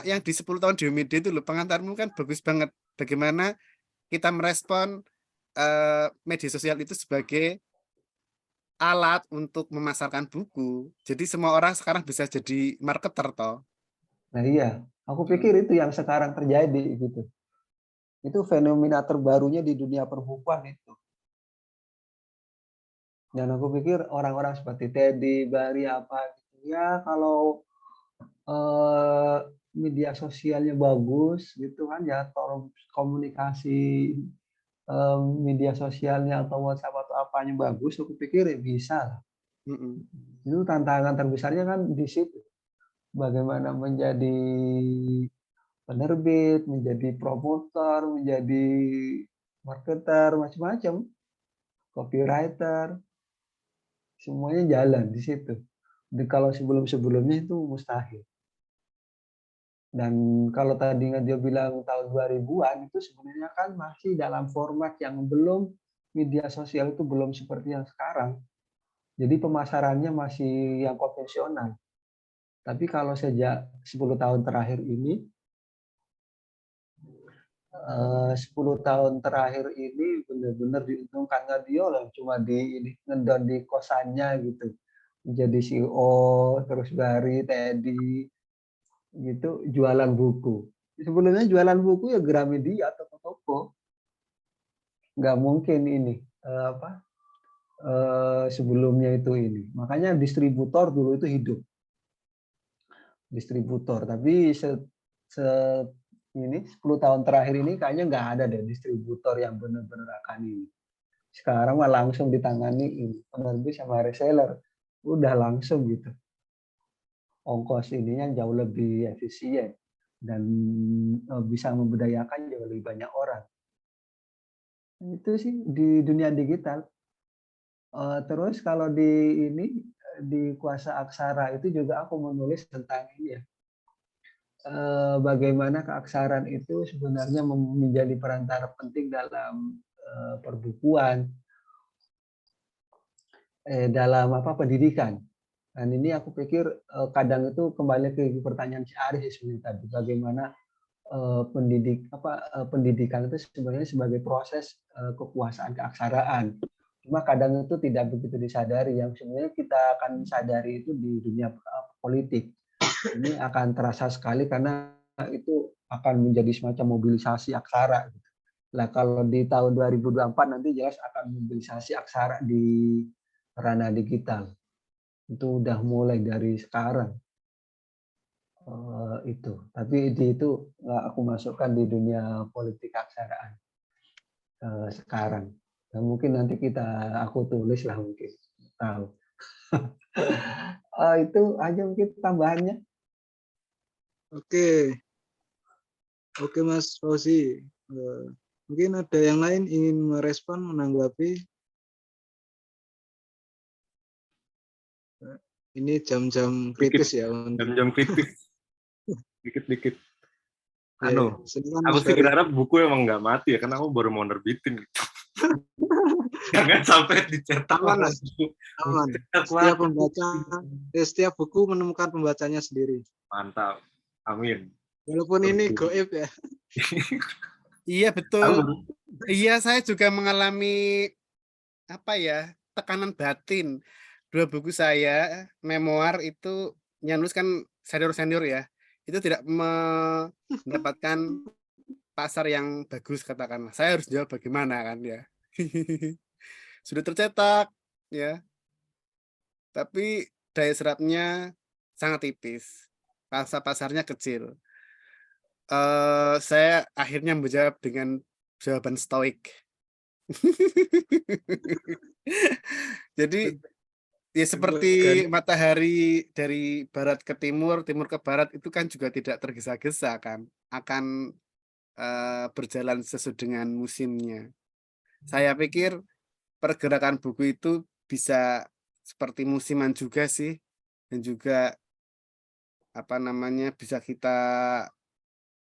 yang di 10 tahun Diomedia itu loh, pengantarmu kan bagus banget. Bagaimana kita merespon media sosial itu sebagai alat untuk memasarkan buku. Jadi semua orang sekarang bisa jadi marketer toh. Nah, iya, aku pikir itu yang sekarang terjadi gitu. Itu fenomena terbarunya di dunia perbukuan itu. Dan aku pikir orang-orang seperti Teddy, Bari apa gitu ya kalau media sosialnya bagus gitu kan ya atau komunikasi media sosialnya atau WhatsApp atau apanya bagus, aku pikir ya bisa lah. Itu tantangan terbesarnya kan di situ. Bagaimana menjadi penerbit, menjadi promotor, menjadi marketer, macam-macam, copywriter, semuanya jalan di situ. Kalau sebelum-sebelumnya itu mustahil. Dan kalau tadi dia bilang tahun 2000-an itu sebenarnya kan masih dalam format yang belum media sosial itu belum seperti yang sekarang. Jadi pemasarannya masih yang konvensional. Tapi kalau sejak 10 tahun terakhir ini 10 tahun terakhir ini benar-benar diuntungkan. Nggak dia lah cuma di ini ngedon di kosannya gitu. Menjadi CEO, terus Bari, Teddy, gitu, jualan buku. Sebelumnya jualan buku ya Gramedia, toko-toko. Nggak mungkin ini, sebelumnya itu ini. Makanya distributor dulu itu hidup. Distributor, tapi ini 10 tahun terakhir ini kayaknya nggak ada deh distributor yang benar-benar akan ini. Sekarang mah langsung ditangani ini penerbit sama reseller, udah langsung gitu. Ongkos ininya jauh lebih efisien dan bisa memberdayakan jauh lebih banyak orang. Itu sih di dunia digital. Terus kalau di ini di Kuasa Aksara itu juga aku menulis tentang ini ya. Bagaimana keaksaraan itu sebenarnya menjadi perantara penting dalam perbukuan, dalam pendidikan. Dan ini aku pikir kadang itu kembali ke pertanyaan si Aris sebenarnya tadi, bagaimana pendidikan itu sebenarnya sebagai proses kekuasaan keaksaraan. Cuma kadang itu tidak begitu disadari, yang sebenarnya kita akan sadari itu di dunia politik. Ini akan terasa sekali karena itu akan menjadi semacam mobilisasi aksara. Nah, kalau di tahun 2024 nanti jelas akan mobilisasi aksara di ranah digital. Itu udah mulai dari sekarang. Itu. Tapi itu nggak aku masukkan di dunia politik aksaraan sekarang. Dan mungkin nanti aku tulis lah mungkin. Tahu. Itu aja mungkin tambahannya. Oke, Mas Fauzi. Mungkin ada yang lain ingin merespon, menanggapi. Ini jam-jam kritis ya. Jam-jam kritis. Dikit-dikit. Silakan, Aku Mas sih Ferry. berharap buku emang nggak mati ya, karena aku baru mau nerbitin. Jangan sampai dicetak. Aman, Mas. Aman. Setiap buku menemukan pembacanya sendiri. Mantap. Amin. Walaupun ini goib ya. Iya betul. Iya, saya juga mengalami tekanan batin. 2 buku saya memoir itu yang nulis kan senior ya. Itu tidak mendapatkan pasar yang bagus katakanlah. Saya harus jawab bagaimana kan ya. Sudah tercetak ya. Tapi daya serapnya sangat tipis. Pasarnya kecil. Saya akhirnya menjawab dengan jawaban stoik. Jadi ya seperti matahari dari barat ke timur, timur ke barat itu kan juga tidak tergesa-gesa kan, akan berjalan sesuai dengan musimnya. Saya pikir pergerakan buku itu bisa seperti musiman juga sih, dan juga bisa kita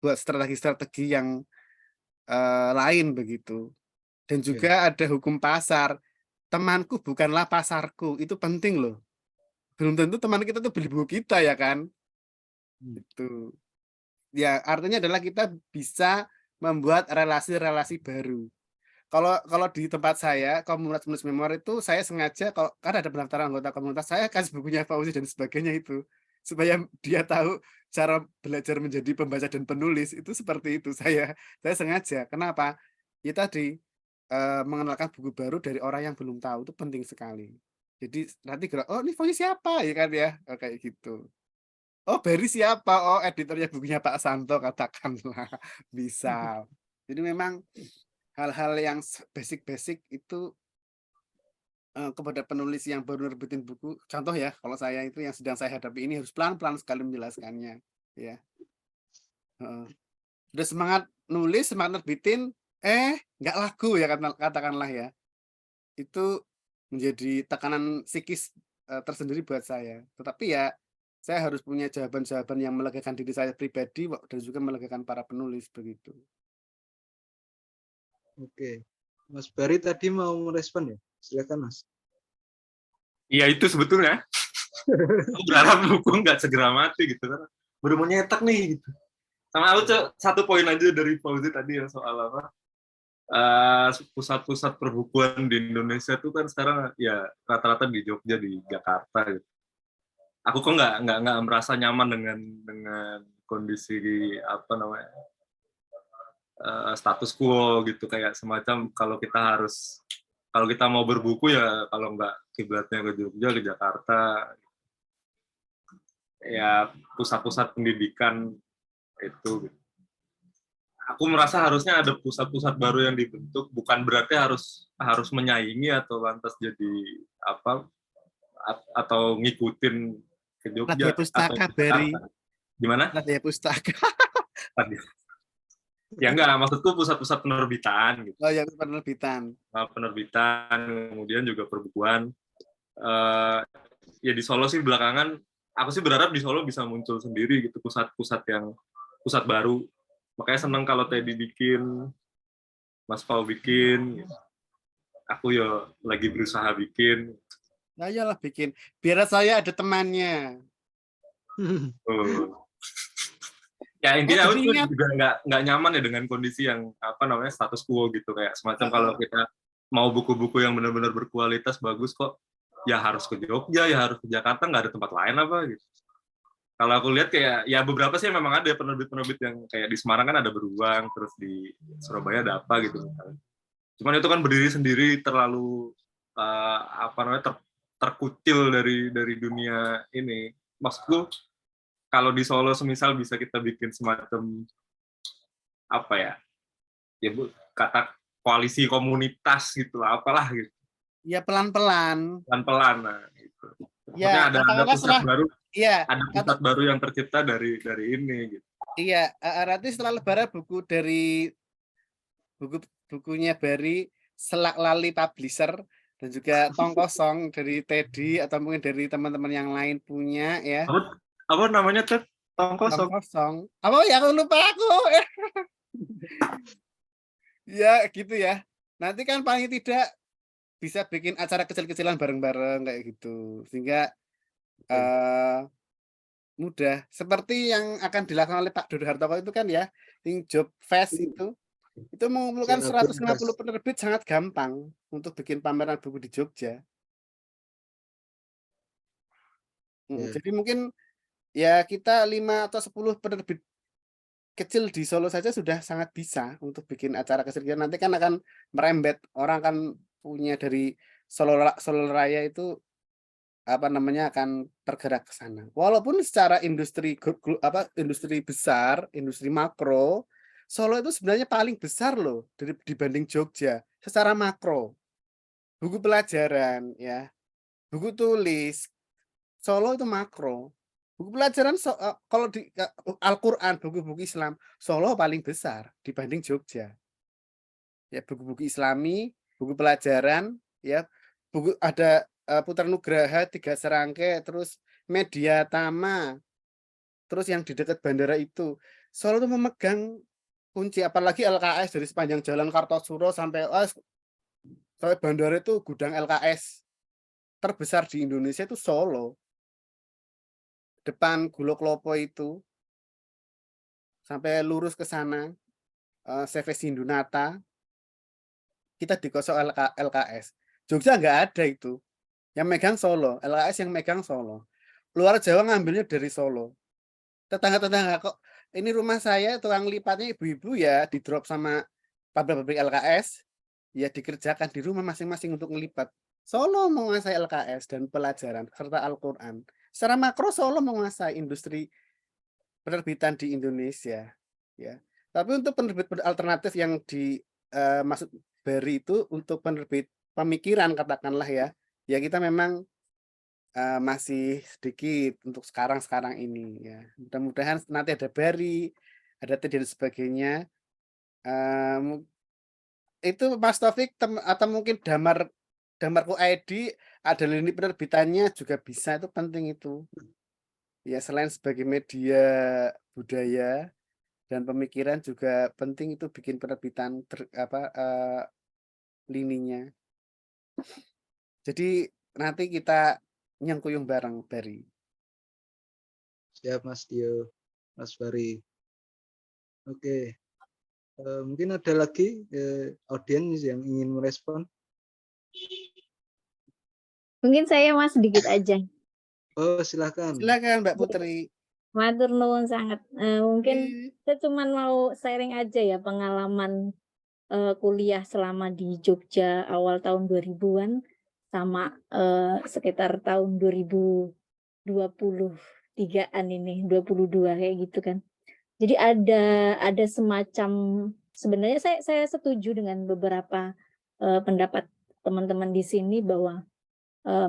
buat strategi-strategi yang lain begitu. Dan juga ada hukum pasar. Temanku bukanlah pasarku, itu penting loh. Belum tentu teman kita tuh beli buku kita ya kan. Itu. Ya artinya adalah kita bisa membuat relasi-relasi baru. Kalau di tempat saya, komunitas penulis memoir itu saya sengaja kalau kan ada pendaftaran anggota komunitas, saya kasih bukunya Fauzi dan sebagainya itu. Supaya dia tahu cara belajar menjadi pembaca dan penulis itu seperti itu. Saya sengaja. Kenapa? Ya tadi mengenalkan buku baru dari orang yang belum tahu itu penting sekali. Jadi nanti oh ini Fauzi siapa ya kan ya, kayak gitu. Oh Barry siapa? Oh editornya bukunya Pak Santo katakanlah. Bisa. Jadi memang hal-hal yang basic-basic itu kepada penulis yang baru nerbitin buku. Contoh ya, kalau saya itu yang sedang saya hadapi ini harus pelan-pelan sekali menjelaskannya. Ya. Udah semangat nulis, semangat nerbitin, nggak laku ya katakanlah ya. Itu menjadi tekanan psikis tersendiri buat saya. Tetapi ya saya harus punya jawaban-jawaban yang melegakan diri saya pribadi dan juga melegakan para penulis begitu. Oke. Mas Bari tadi mau merespon ya? Silakan Mas. Iya itu sebetulnya. Aku berharap buku nggak segera mati gitu kan. Baru mau nyetak nih gitu. Sama aku satu poin aja dari Fauzi tadi yang soal apa pusat-pusat perbukuan di Indonesia tuh kan sekarang ya rata-rata di Jogja, di Jakarta gitu. Aku kok nggak merasa nyaman dengan kondisi apa namanya status quo gitu, kayak semacam kalau kita mau berbuku ya kalau nggak kiblatnya ke Jogja, ke Jakarta, ya pusat-pusat pendidikan itu. Aku merasa harusnya ada pusat-pusat baru yang dibentuk, bukan berarti harus menyaingi atau lantas jadi apa atau ngikutin ke Radia Jogja atau Pustaka, ke Bari. Jakarta. Gimana? Radia Pustaka. Ya enggak, maksudku pusat-pusat penerbitan gitu. Oh ya, penerbitan. Penerbitan, kemudian juga perbukuan. Ya di Solo sih belakangan, aku sih berharap di Solo bisa muncul sendiri gitu pusat-pusat baru. Makanya seneng kalau Teddy bikin, Mas Pau bikin, gitu. Aku ya lagi berusaha bikin. Nah, iyalah bikin. Biar saya ada temannya. Ya intinya aku Jadi ingat. juga nggak nyaman ya dengan kondisi yang apa namanya status quo gitu, kayak semacam kalau kita mau buku-buku yang benar-benar berkualitas bagus kok ya harus ke Jogja, ya harus ke Jakarta, nggak ada tempat lain apa gitu. Kalau aku lihat kayak ya beberapa sih memang ada penerbit-penerbit yang kayak di Semarang kan ada Beruang, terus di Surabaya ada apa gitu misalnya. Cuman itu kan berdiri sendiri, terlalu apa namanya terkucil dari dunia ini. Maksudku kalau di Solo semisal bisa kita bikin semacam apa ya Bu, kata koalisi komunitas gitu lah, apalah gitu. Ya pelan-pelan. Pelan-pelan, nah gitu. Maksudnya Ya, ada pusat baru, iya, ada pusat baru yang tercipta dari ini gitu. Iya, nanti setelah Lebaran bukunya Bari, Selak Lali Publisher, dan juga Tong Kosong dari Teddy atau mungkin dari teman-teman yang lain punya ya. Apa namanya tuh? Tong Kosong. Tong Kosong. Apa ya, aku lupa aku. Ya gitu ya. Nanti kan paling tidak bisa bikin acara kecil-kecilan bareng-bareng kayak gitu. Sehingga mudah. Seperti yang akan dilakukan oleh Pak Dodo Hartoko itu kan ya, Job Fest itu mengumpulkan 150 penerbit sangat gampang untuk bikin pameran buku di Jogja. Jadi mungkin ya kita 5 atau 10 penerbit kecil di Solo saja sudah sangat bisa untuk bikin acara kecil. Nanti kan akan merembet, orang kan punya dari Solo Raya itu apa namanya akan tergerak ke sana. Walaupun secara industri besar, industri makro, Solo itu sebenarnya paling besar loh dibanding Jogja secara makro. Buku pelajaran ya, buku tulis, Solo itu makro. Buku pelajaran kalau di Al-Qur'an, buku-buku Islam, Solo paling besar dibanding Jogja. Ya, buku-buku Islami, buku pelajaran, ya, buku ada Putra Nugraha 3 serangkai, terus Media Tama, terus yang di dekat bandara itu. Solo itu memegang kunci, apalagi LKS dari sepanjang jalan Kartosuro sampai bandara itu gudang LKS terbesar di Indonesia itu Solo. Depan Gulo Klopo itu sampai lurus ke sana, CV Sindunata, kita dikosok LKS. Jogja nggak ada itu. Yang megang Solo, LKS yang megang Solo. Luar Jawa ngambilnya dari Solo. Tetangga-tetangga kok, ini rumah saya tukang lipatnya ibu-ibu ya, di drop sama pabrik LKS, ya dikerjakan di rumah masing-masing untuk ngelipat. Solo menguasai LKS dan pelajaran serta Al-Qur'an. Secara makro Solo menguasai industri penerbitan di Indonesia, ya. Tapi untuk penerbit alternatif yang maksud Bari itu untuk penerbit pemikiran katakanlah ya, ya kita memang masih sedikit untuk sekarang ini ya. Mudah-mudahan nanti ada Bari, ada Teddy dan sebagainya. Itu Mas Taufik atau mungkin Damarko ID ada lini penerbitannya juga bisa, itu penting itu. Ya selain sebagai media budaya dan pemikiran juga penting itu bikin penerbitan lininya. Jadi nanti kita nyengkuyung bareng Bari. Siap Mas Tio, Mas Bari. Oke. Mungkin ada lagi audiens yang ingin merespon. Mungkin saya Mas sedikit aja. Oh, silakan. Silakan Mbak Putri. Matur nuwun sangat. Mungkin Oke. saya cuma mau sharing aja ya pengalaman kuliah selama di Jogja awal tahun 2000-an sama sekitar tahun 2023-an ini, 22 kayak gitu kan. Jadi ada semacam, sebenarnya saya setuju dengan beberapa pendapat teman-teman di sini bahwa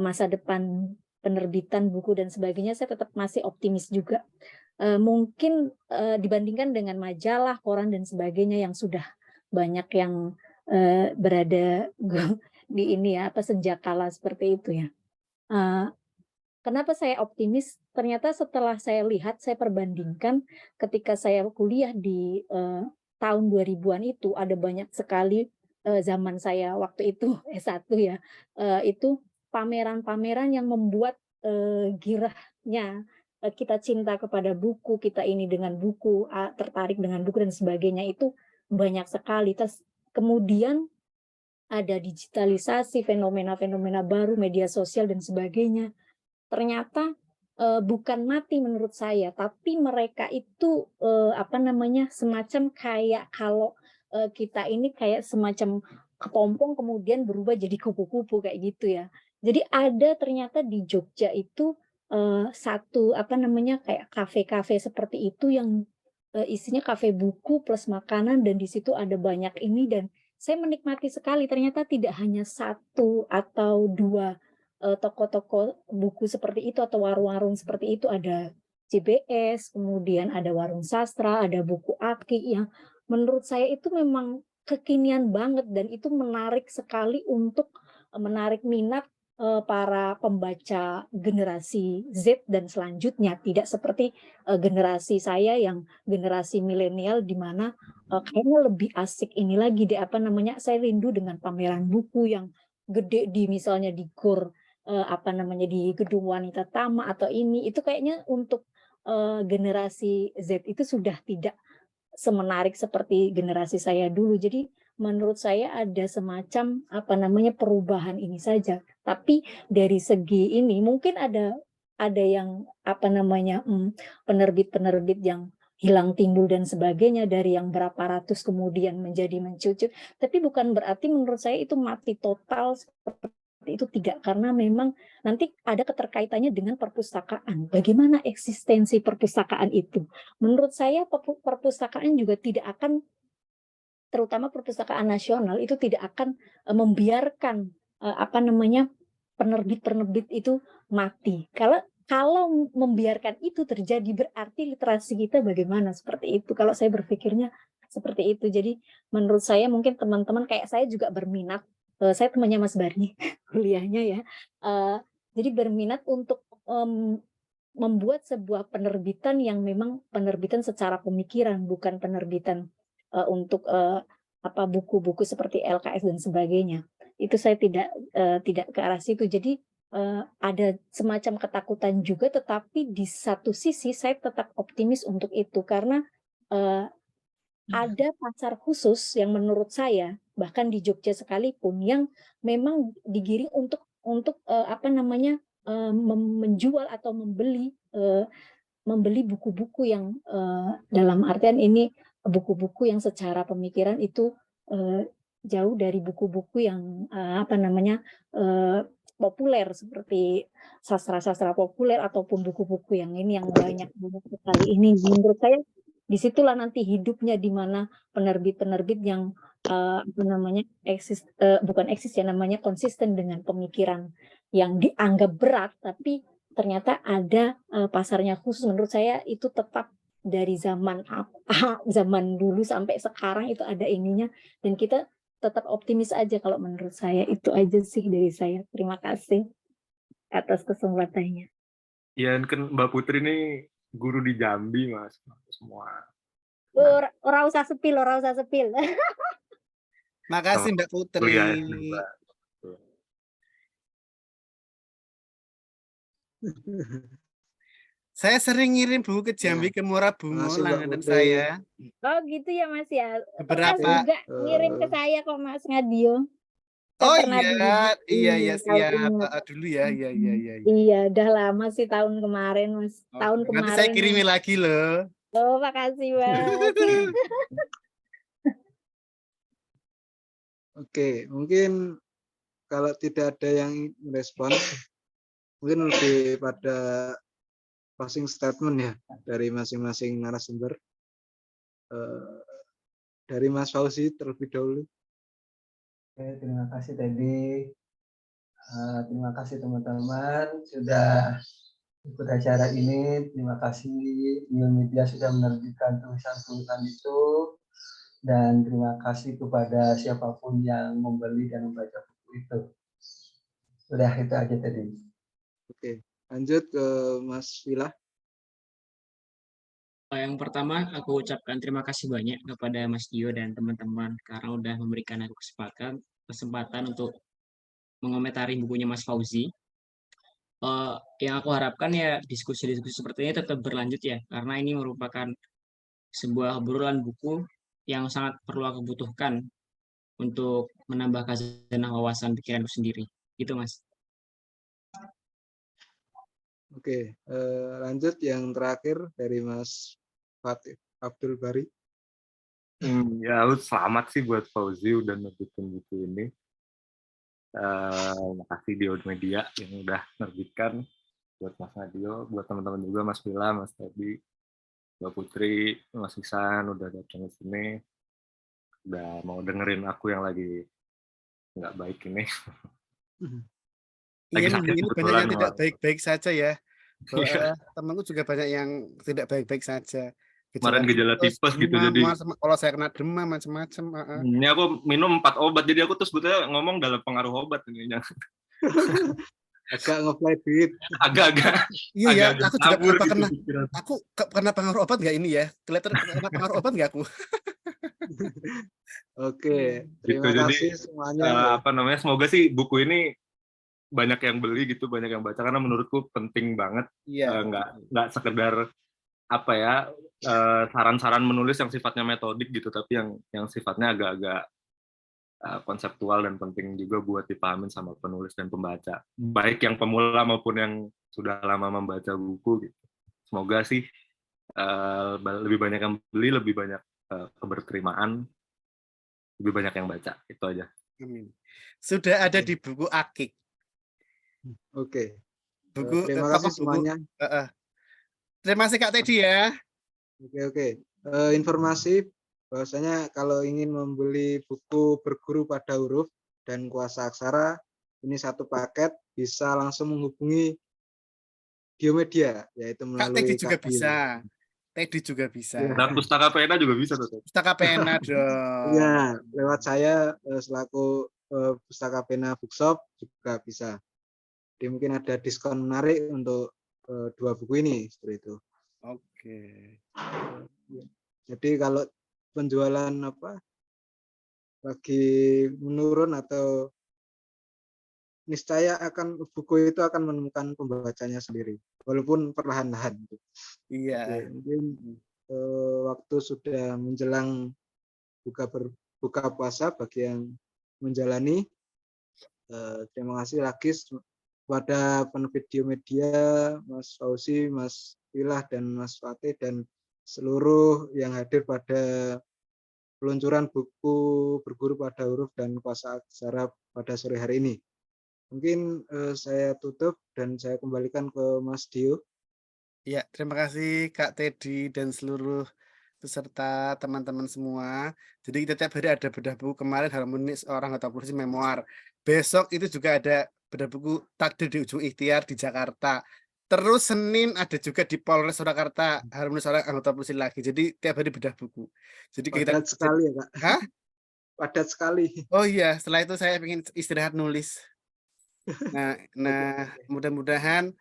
masa depan penerbitan buku dan sebagainya saya tetap masih optimis juga. Mungkin dibandingkan dengan majalah, koran dan sebagainya yang sudah banyak yang berada di ini ya, senjakala seperti itu ya. Kenapa saya optimis? Ternyata setelah saya lihat, saya perbandingkan ketika saya kuliah di tahun 2000-an itu ada banyak sekali zaman saya waktu itu S1 ya, itu pameran-pameran yang membuat girahnya kita cinta kepada buku, kita ini dengan buku, tertarik dengan buku dan sebagainya itu banyak sekali. Terus kemudian ada digitalisasi, fenomena-fenomena baru, media sosial dan sebagainya. Ternyata bukan mati menurut saya, tapi mereka itu semacam kayak kalau kita ini kayak semacam kepompong kemudian berubah jadi kupu-kupu kayak gitu ya. Jadi ada ternyata di Jogja itu satu kayak kafe-kafe seperti itu yang isinya kafe buku plus makanan dan di situ ada banyak ini dan saya menikmati sekali ternyata tidak hanya satu atau dua toko-toko buku seperti itu atau warung-warung seperti itu, ada CBS, kemudian ada warung sastra, ada buku Aki yang menurut saya itu memang kekinian banget dan itu menarik sekali untuk menarik minat para pembaca generasi Z dan selanjutnya, tidak seperti generasi saya yang generasi milenial di mana kayaknya lebih asik ini lagi deh saya rindu dengan pameran buku yang gede di misalnya di GOR di Gedung Wanita Tama atau ini itu kayaknya untuk generasi Z itu sudah tidak semenarik seperti generasi saya dulu. Jadi menurut saya ada semacam perubahan ini saja. Tapi dari segi ini mungkin ada yang penerbit-penerbit yang hilang timbul dan sebagainya dari yang berapa ratus kemudian menjadi mencucut. Tapi bukan berarti menurut saya itu mati total seperti itu, tidak, karena memang nanti ada keterkaitannya dengan perpustakaan. Bagaimana eksistensi perpustakaan itu? Menurut saya perpustakaan juga tidak akan, terutama perpustakaan nasional itu tidak akan membiarkan penerbit-penerbit itu mati. Kalau membiarkan itu terjadi berarti literasi kita bagaimana, seperti itu. Kalau saya berpikirnya seperti itu. Jadi menurut saya mungkin teman-teman kayak saya juga berminat, saya temannya Mas Barni kuliahnya ya, jadi berminat untuk membuat sebuah penerbitan yang memang penerbitan secara pemikiran, bukan penerbitan untuk buku-buku seperti LKS dan sebagainya. Itu saya tidak ke arah situ. Jadi ada semacam ketakutan juga, tetapi di satu sisi saya tetap optimis untuk itu karena ada pasar khusus yang menurut saya bahkan di Jogja sekalipun yang memang digiring untuk menjual atau membeli buku-buku yang dalam artian ini buku-buku yang secara pemikiran itu jauh dari buku-buku yang populer seperti sastra-sastra populer ataupun buku-buku yang ini yang banyak sekali ini. Menurut saya disitulah nanti hidupnya, di mana penerbit-penerbit yang konsisten dengan pemikiran yang dianggap berat tapi ternyata ada pasarnya khusus. Menurut saya itu tetap dari zaman dulu sampai sekarang itu ada ininya dan kita tetap optimis aja. Kalau menurut saya itu aja sih dari saya. Terima kasih atas kesempatannya. Ya kan Mbak Putri ini guru di Jambi Mas, semua. Ora usah sepil. Makasih Mbak Putri. Saya sering ngirim buku ke Ya, Jambi, ke Muara Bungo, makasih Mbak langganan Putri. saya. Oh gitu ya Mas ya. Pernah Beberapa. juga ngirim ke saya kok Mas Ngadio. Saya Oh pernah beli iya, iya buku, kalau siap. ingat. Dulu ya, iya. Iya, udah lama sih tahun kemarin Mas. Tahun Oke, nanti saya kemarin. kirimi lagi loh. Oh, makasih Mas. Oke, mungkin kalau tidak ada yang merespon, mungkin lebih pada closing statement ya dari masing-masing narasumber. Dari Mas Fauzi terlebih dahulu. Oke, terima kasih Teddy. Terima kasih teman-teman sudah ikut acara ini. Terima kasih New Media sudah menerbitkan tulisan-tulisan itu. Dan terima kasih kepada siapapun yang membeli dan membaca buku itu. Udah itu aja tadi. Oke, lanjut ke Mas Vila. Yang pertama, aku ucapkan terima kasih banyak kepada Mas Dio dan teman-teman karena udah memberikan aku kesempatan untuk mengomentari bukunya Mas Fauzi. Yang aku harapkan ya diskusi-diskusi seperti ini tetap berlanjut ya, karena ini merupakan sebuah obrolan buku yang sangat perlu aku butuhkan untuk menambah khazanah wawasan pikiranku sendiri. Gitu Mas. Oke, lanjut yang terakhir dari Mas Fatih Abdul Bari. Ya, selamat sih buat Fauzi udah nerbitin buku ini. Makasih Dio Media yang udah nerbitkan, buat Mas Nadio, buat teman-teman juga, Mas Vila, Mas Teddy, Mbak Putri, Mas Isan udah datang ke sini, udah mau dengerin aku yang lagi nggak baik ini. Iya, sakit ini banyak kebetulan yang tidak malah. baik-baik saja ya. Iya. Temanku juga banyak yang tidak baik-baik saja. Kemarin gejala tipes gitu, demam, jadi kalau saya kena demam macam-macam. ini aku minum 4 obat, jadi aku tuh sebetulnya ngomong dalam pengaruh obat ini. Agak nge-fly duit. Agak-agak. Iya ya, aku juga kabur apa gitu kena. pikiran. Aku kena pengaruh obat nggak ini ya? Kelihatan kena pengaruh obat nggak aku? Oke, Gitu. terima Jadi kasih semuanya. apa namanya? Semoga sih buku ini banyak yang beli gitu, banyak yang baca karena menurutku penting banget. Iya. Nggak sekedar apa ya saran-saran menulis yang sifatnya metodik gitu, tapi yang sifatnya agak-agak konseptual dan penting juga buat dipahamin sama penulis dan pembaca, baik yang pemula maupun yang sudah lama membaca buku gitu. Semoga sih lebih banyak yang beli, lebih banyak keberterimaan, lebih banyak yang baca, itu aja. Amin. Sudah ada di buku Akik. Oke. Buku Terima kasih semuanya. Terima kasih Kak Teddy ya. Oke. Informasi bahwasanya kalau ingin membeli buku Berguru pada Huruf dan Kuasa Aksara, ini satu paket, bisa langsung menghubungi Diomedia, yaitu melalui Kak Teddy juga Kak bisa. Teddy juga bisa. Dan Pustaka Pena juga bisa tuh. Pustaka Pena dong. Iya, lewat saya selaku Pustaka Pena Bookshop juga bisa. Jadi mungkin ada diskon menarik untuk 2 buku ini seperti itu. Oke. Jadi kalau penjualan lagi menurun atau niscaya buku itu akan menemukan pembacanya sendiri, walaupun perlahan-lahan. Iya. Oke, mungkin waktu sudah menjelang buka puasa bagi yang menjalani. Terima kasih lagi kepada penerbit Diomedia, Mas Fauzi, Mas Wilah, dan Mas Fatih, dan seluruh yang hadir pada peluncuran buku Berguru pada Huruf dan Kuasa Aksara pada sore hari ini. Mungkin saya tutup dan saya kembalikan ke Mas Dio. Ya, terima kasih Kak Teddy dan seluruh peserta teman-teman semua. Jadi kita tiap hari ada bedah buku. Kemarin Harmonis Orang atau Polisi Memoir. Besok itu juga ada bedah buku Takdir di Ujung Ikhtiar di Jakarta. Terus Senin ada juga di Polres Surakarta, Harmonis Orang Anggota Polisi lagi. Jadi tiap hari bedah buku. Jadi Padat sekali ya Kak. Hah? Padat sekali. Oh iya, setelah itu saya ingin istirahat nulis. Nah, mudah-mudahan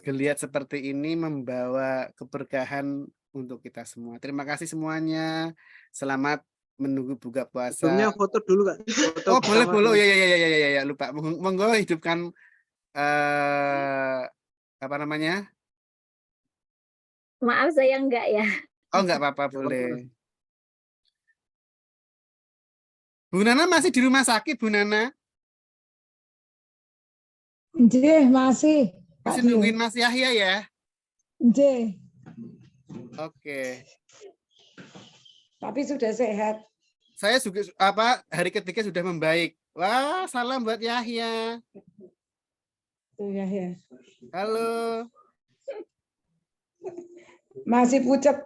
geliat seperti ini membawa keberkahan untuk kita semua. Terima kasih semuanya. Selamat menunggu buka puasa. Sebelumnya foto dulu Kak. Foto oh boleh ya lupa. Monggo hidupkan apa namanya? Maaf saya enggak ya. Oh, nggak apa-apa, Nggak apa-apa. boleh. Bu Nana masih di rumah sakit, Bu Nana? Nggih, masih. Pak Masih Dio. nungguin Mas Yahya ya? Nggih, Oke. tapi sudah sehat. Saya juga hari ketiga sudah membaik. Wah, salam buat Yahya. Tuh ya, ya. Halo. Masih pucet.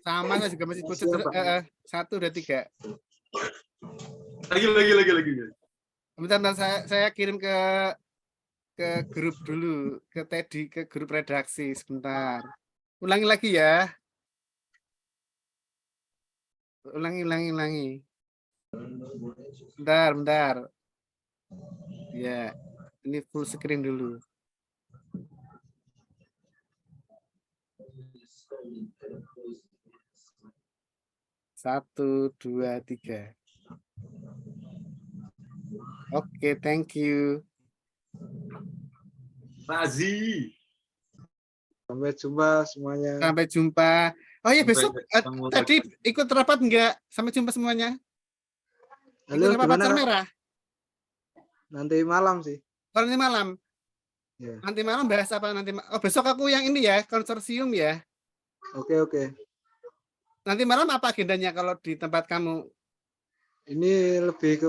Sama, saya juga masih pucet. Siap, Pak. 1, 2, 3. Lagi. Bentar, saya kirim ke grup dulu, ke Teddy, ke grup redaksi sebentar. Ulangi lagi ya. Ulangi. Bentar. Ya, ini full screen dulu. Satu, 2, 3. Oke, thank you. Razi. Sampai jumpa semuanya. Sampai jumpa. Oh ya, besok ketemu tadi ikut rapat enggak? Sampai jumpa semuanya. Halo, Ikut rapat gimana? Pacar Merah. Nanti malam sih. Oh, nanti malam. Ya. Nanti malam bahas apa nanti? Oh, besok aku yang ini ya, konsorsium ya. Oke. Nanti malam apa agendanya kalau di tempat kamu? Ini lebih ke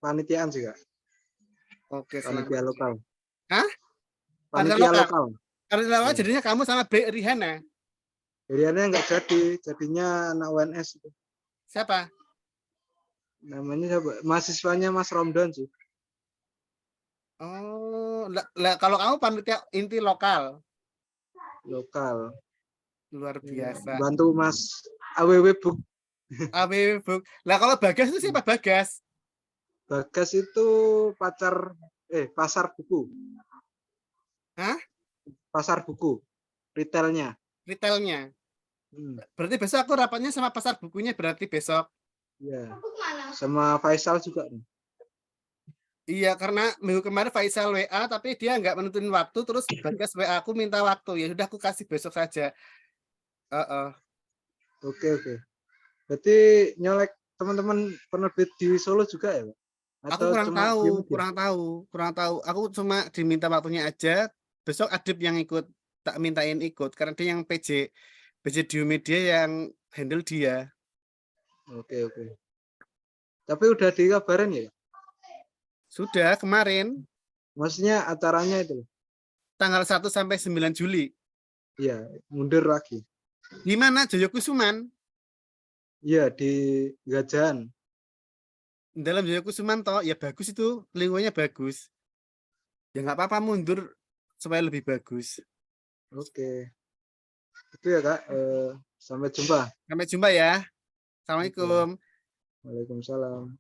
panitiaan sih, Kak. Oke, Panitia selamat. lokal. Hah? Panitia lokal. Panitia lokal Ya. jadinya kamu sama B. Rihana. Hariannya nggak jadi, jadinya anak UNS itu. Siapa? Namanya siapa? Mahasiswanya Mas Romdon sih. Oh, kalau kamu panitia inti lokal. Lokal. Luar biasa. Bantu Mas AWW Book. AWW Book. Lah kalau Bagas itu siapa Bagas? Bagas itu pasar buku. Hah? Pasar buku. Retailnya. Retailnya. Berarti besok aku rapatnya sama pasar bukunya berarti besok. Ya. Sama Faisal juga. Iya, karena minggu kemarin Faisal WA tapi dia nggak menentuin waktu, terus Bagas WA aku minta waktu. Ya sudah aku kasih besok saja. Oke. Berarti nyolek teman-teman penerbit di Solo juga ya, Pak? Aku Atau kurang cuma tahu. Aku cuma diminta waktunya aja. Besok Adib yang ikut, tak mintain ikut karena dia yang PJ Diomedia yang handle dia. Oke. Tapi udah dikabarin ya? Sudah kemarin. Maksudnya acaranya itu? Tanggal 1 sampai 9 Juli. Iya, mundur lagi. Di mana? Joyokusuman? Iya, di Gajahan. Dalam Joyokusuman toh, ya bagus itu, lingkungannya bagus. Ya nggak apa-apa mundur supaya lebih bagus. Oke. Itu ya, Kak. Sampai jumpa. Sampai jumpa ya. Assalamualaikum. Waalaikumsalam.